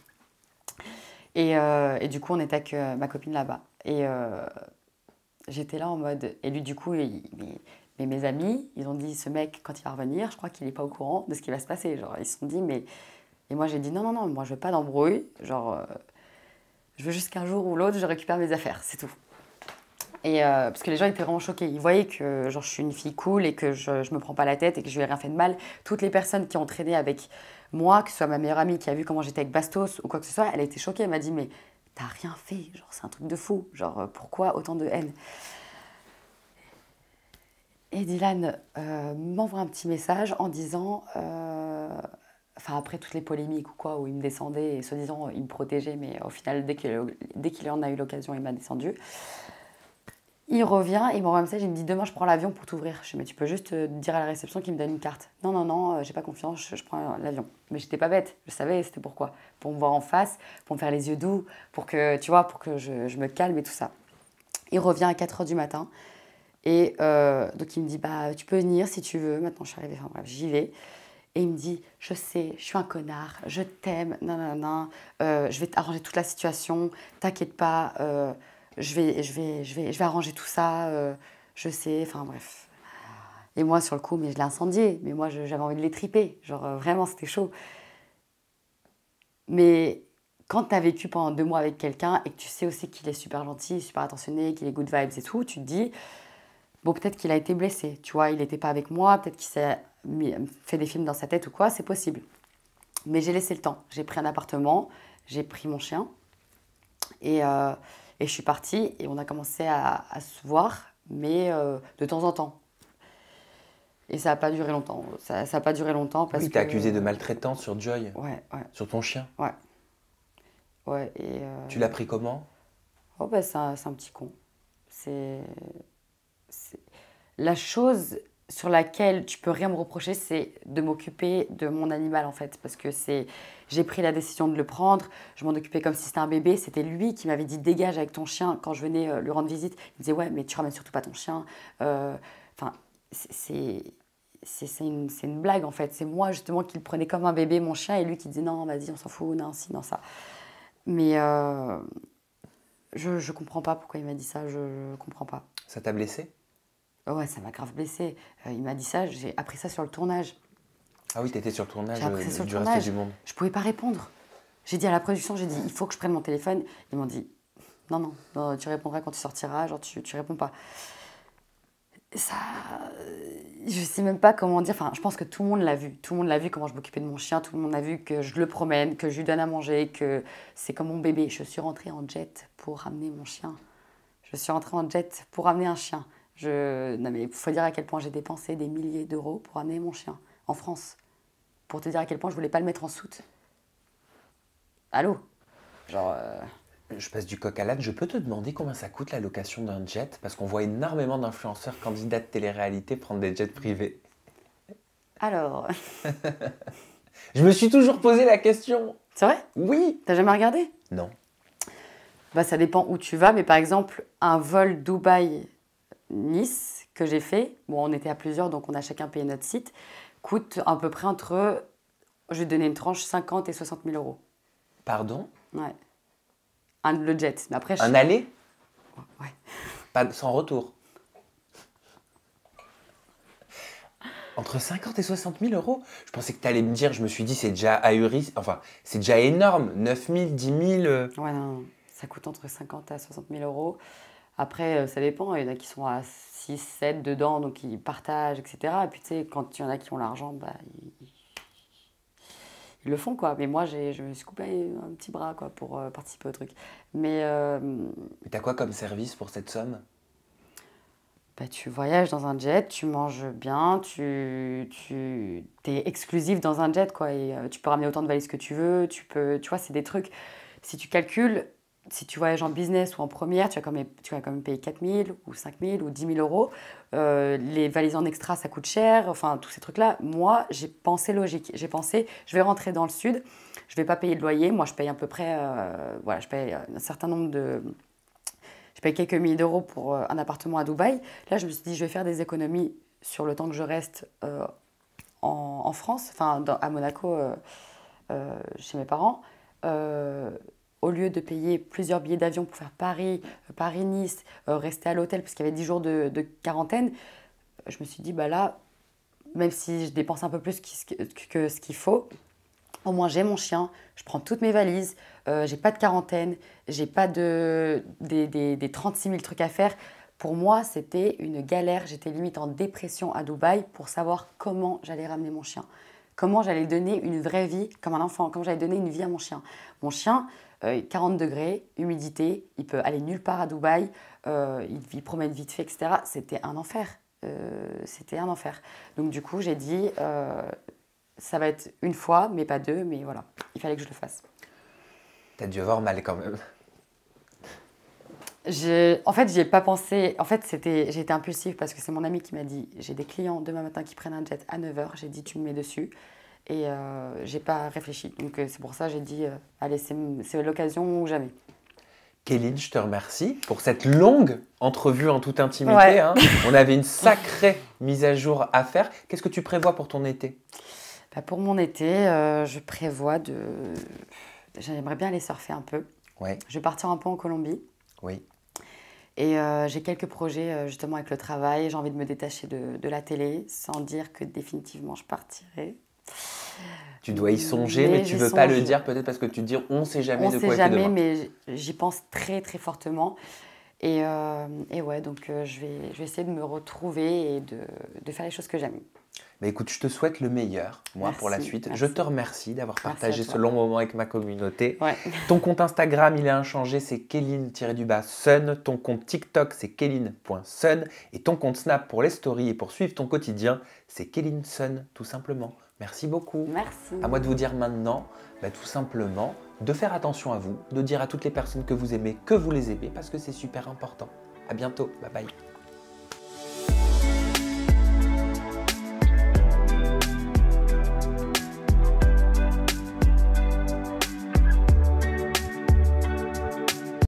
Et du coup, on était avec ma copine là-bas. Et j'étais là en mode... Et lui, du coup, mais mes amis, ils ont dit, ce mec, quand il va revenir, je crois qu'il n'est pas au courant de ce qui va se passer. Genre, ils se sont dit, mais... Et moi, j'ai dit, non, non, non, moi, je veux pas d'embrouille. Genre, je veux juste qu'un jour ou l'autre, je récupère mes affaires, c'est tout. Et parce que les gens étaient vraiment choqués. Ils voyaient que genre, je suis une fille cool et que je me prends pas la tête et que je lui ai rien fait de mal. Toutes les personnes qui ont traîné avec moi, que ce soit ma meilleure amie qui a vu comment j'étais avec Bastos ou quoi que ce soit, elle a été choquée. Elle m'a dit, mais t'as rien fait. Genre, c'est un truc de fou. Genre, pourquoi autant de haine? Et Dylan m'envoie un petit message en disant... Enfin, après toutes les polémiques ou quoi, où il me descendait et soi-disant, il me protégeait, mais au final, dès qu'il en a eu l'occasion, il m'a descendu. Il revient, il m'envoie un message, il me dit demain je prends l'avion pour t'ouvrir. Je dis mais tu peux juste dire à la réception qu'il me donne une carte. Non, non, non, j'ai pas confiance, je prends l'avion. Mais j'étais pas bête, je savais c'était pourquoi. Pour me voir en face, pour me faire les yeux doux, pour que, tu vois, pour que je me calme et tout ça. Il revient à 4h du matin Et donc il me dit, bah tu peux venir si tu veux. Maintenant je suis arrivée, enfin bref, j'y vais. Et il me dit, je sais, je suis un connard, je t'aime, nanana, je vais arranger toute la situation, t'inquiète pas, je vais arranger tout ça, je sais, enfin bref. Et moi sur le coup, mais je l'ai incendié, mais moi j'avais envie de les triper, genre vraiment c'était chaud. Mais quand tu as vécu pendant 2 mois avec quelqu'un et que tu sais aussi qu'il est super gentil, super attentionné, qu'il est good vibes et tout, tu te dis, bon, peut-être qu'il a été blessé, tu vois, il n'était pas avec moi, peut-être qu'il s'est fait des films dans sa tête ou quoi, c'est possible. Mais j'ai laissé le temps. J'ai pris un appartement, j'ai pris mon chien et je suis partie et on a commencé à se voir, mais de temps en temps. Et ça n'a pas duré longtemps. Ça n'a pas duré longtemps parce Oui, que... t'es accusé de maltraitance sur Joy, Ouais, ouais, sur ton chien. ouais. Ouais, et... Tu l'as pris comment? Oh, bah, c'est un petit con. C'est... La chose sur laquelle tu peux rien me reprocher, c'est de m'occuper de mon animal en fait, parce que j'ai pris la décision de le prendre, je m'en occupais comme si c'était un bébé, c'était lui qui m'avait dit dégage avec ton chien quand je venais lui rendre visite, il me disait ouais mais tu ramènes surtout pas ton chien, enfin c'est une blague en fait, c'est moi justement qui le prenais comme un bébé mon chien et lui qui disait non vas-y on s'en fout, non si, non ça, mais je comprends pas pourquoi il m'a dit ça, je comprends pas. Ça t'a blessé? Ouais, ça m'a grave blessée. Il m'a dit ça, j'ai appris ça sur le tournage. Ah oui, t'étais sur le tournage J'ai appris ça sur le du reste tournage. du monde. Je pouvais pas répondre. J'ai dit à la production, j'ai dit, il faut que je prenne mon téléphone. Ils m'ont dit, non, non, non, tu répondras quand tu sortiras, genre tu réponds pas. Ça, je sais même pas comment dire. Enfin, je pense que tout le monde l'a vu. Tout le monde l'a vu comment je m'occupais de mon chien. Tout le monde a vu que je le promène, que je lui donne à manger, que c'est comme mon bébé. Je suis rentrée en jet pour ramener mon chien. Je suis rentrée en jet pour ramener un chien. Non mais il faut dire à quel point j'ai dépensé des milliers d'euros pour amener mon chien en France. Pour te dire à quel point je voulais pas le mettre en soute. Allô? Genre... Je passe du coq à l'âne. Je peux te demander combien ça coûte la location d'un jet? Parce qu'on voit énormément d'influenceurs candidats de télé-réalité prendre des jets privés. Alors... Je me suis toujours posé la question. C'est vrai? Oui. T'as jamais regardé? Non. Bah ça dépend où tu vas, mais par exemple, un vol Dubaï-Nice que j'ai fait, bon on était à plusieurs donc on a chacun payé notre site, coûte à peu près entre, je vais te donner une tranche, 50 et 60 000 euros. Pardon? Ouais. Le jet. Mais après, Un aller? Ouais. Pas sans retour. Entre 50 et 60 000 euros? Je pensais que tu allais me dire, je me suis dit, c'est déjà ahurissant. Enfin, c'est déjà énorme. 9 000, 10 000. Ouais, non, ça coûte entre 50 à 60 000 euros. Après, ça dépend. Il y en a qui sont à 6, 7 dedans, donc ils partagent, etc. Et puis, tu sais, quand il y en a qui ont l'argent, bah, ils le font, quoi. Mais moi, je me suis coupé un petit bras, quoi, pour participer au truc. Mais T'as quoi comme service pour cette somme? bah, tu voyages dans un jet, tu manges bien, t'es exclusif dans un jet, quoi. Et tu peux ramener autant de valises que tu veux. Tu vois, c'est des trucs. Si tu calcules, si tu voyages en business ou en première, tu vas quand même payer 4 000 ou 5 000 ou 10 000 euros. Les valises en extra, ça coûte cher. Enfin, tous ces trucs-là. Moi, j'ai pensé logique. J'ai pensé, je vais rentrer dans le sud, je vais pas payer de loyer. Moi, je paye à peu près, voilà, je paye un certain nombre de... Je paye quelques milliers d'euros pour un appartement à Dubaï. Là, je me suis dit, je vais faire des économies sur le temps que je reste en France, enfin à Monaco, chez mes parents. Au lieu de payer plusieurs billets d'avion pour faire Paris, Paris-Nice, rester à l'hôtel parce qu'il y avait 10 jours de quarantaine, je me suis dit, bah là, même si je dépense un peu plus que ce qu'il faut, au moins j'ai mon chien, je prends toutes mes valises, j'ai pas de quarantaine, j'ai pas des 36 000 trucs à faire. Pour moi, c'était une galère, j'étais limite en dépression à Dubaï pour savoir comment j'allais ramener mon chien. Comment j'allais donner une vraie vie comme un enfant, comment j'allais donner une vie à mon chien. Mon chien, 40 degrés, humidité, il peut aller nulle part à Dubaï, il promène vite fait, etc. C'était un enfer. C'était un enfer. Donc du coup, j'ai dit, ça va être une fois, mais pas deux, mais voilà, il fallait que je le fasse. T'as dû avoir mal quand même. En fait, j'y ai pas pensé. En fait, j'ai été impulsive parce que c'est mon ami qui m'a dit, j'ai des clients demain matin qui prennent un jet à 9 h. J'ai dit, tu me mets dessus. Et j'ai pas réfléchi. Donc c'est pour ça que j'ai dit, allez, c'est l'occasion ou jamais. Kéline, je te remercie pour cette longue entrevue en toute intimité. Ouais. Hein. On avait une sacrée mise à jour à faire. Qu'est-ce que tu prévois pour ton été? Bah, pour mon été, je prévois de... J'aimerais bien aller surfer un peu. Ouais, Je vais partir un peu en Colombie. oui. Et j'ai quelques projets justement avec le travail. J'ai envie de me détacher de la télé sans dire que définitivement je partirai. Tu dois y songer, mais tu j'y veux pas le songe. dire peut-être parce que tu te dis on sait jamais On de ne quoi sait est fait jamais, demain. mais j'y pense très très fortement. Et ouais, donc je vais essayer de me retrouver et de faire les choses que j'aime. Mais écoute, je te souhaite le meilleur, moi, pour la Merci, suite. merci. Je te remercie d'avoir Merci partagé à toi. ce long moment avec ma communauté. Ouais. Ton compte Instagram, il est inchangé, c'est Kéline-Sun. Ton compte TikTok, c'est Kéline.sun. Et ton compte Snap pour les stories et pour suivre ton quotidien, c'est KélineSun, tout simplement. Merci beaucoup. Merci. À moi de vous dire maintenant, tout simplement, de faire attention à vous, de dire à toutes les personnes que vous aimez que vous les aimez, parce que c'est super important. À bientôt. Bye bye.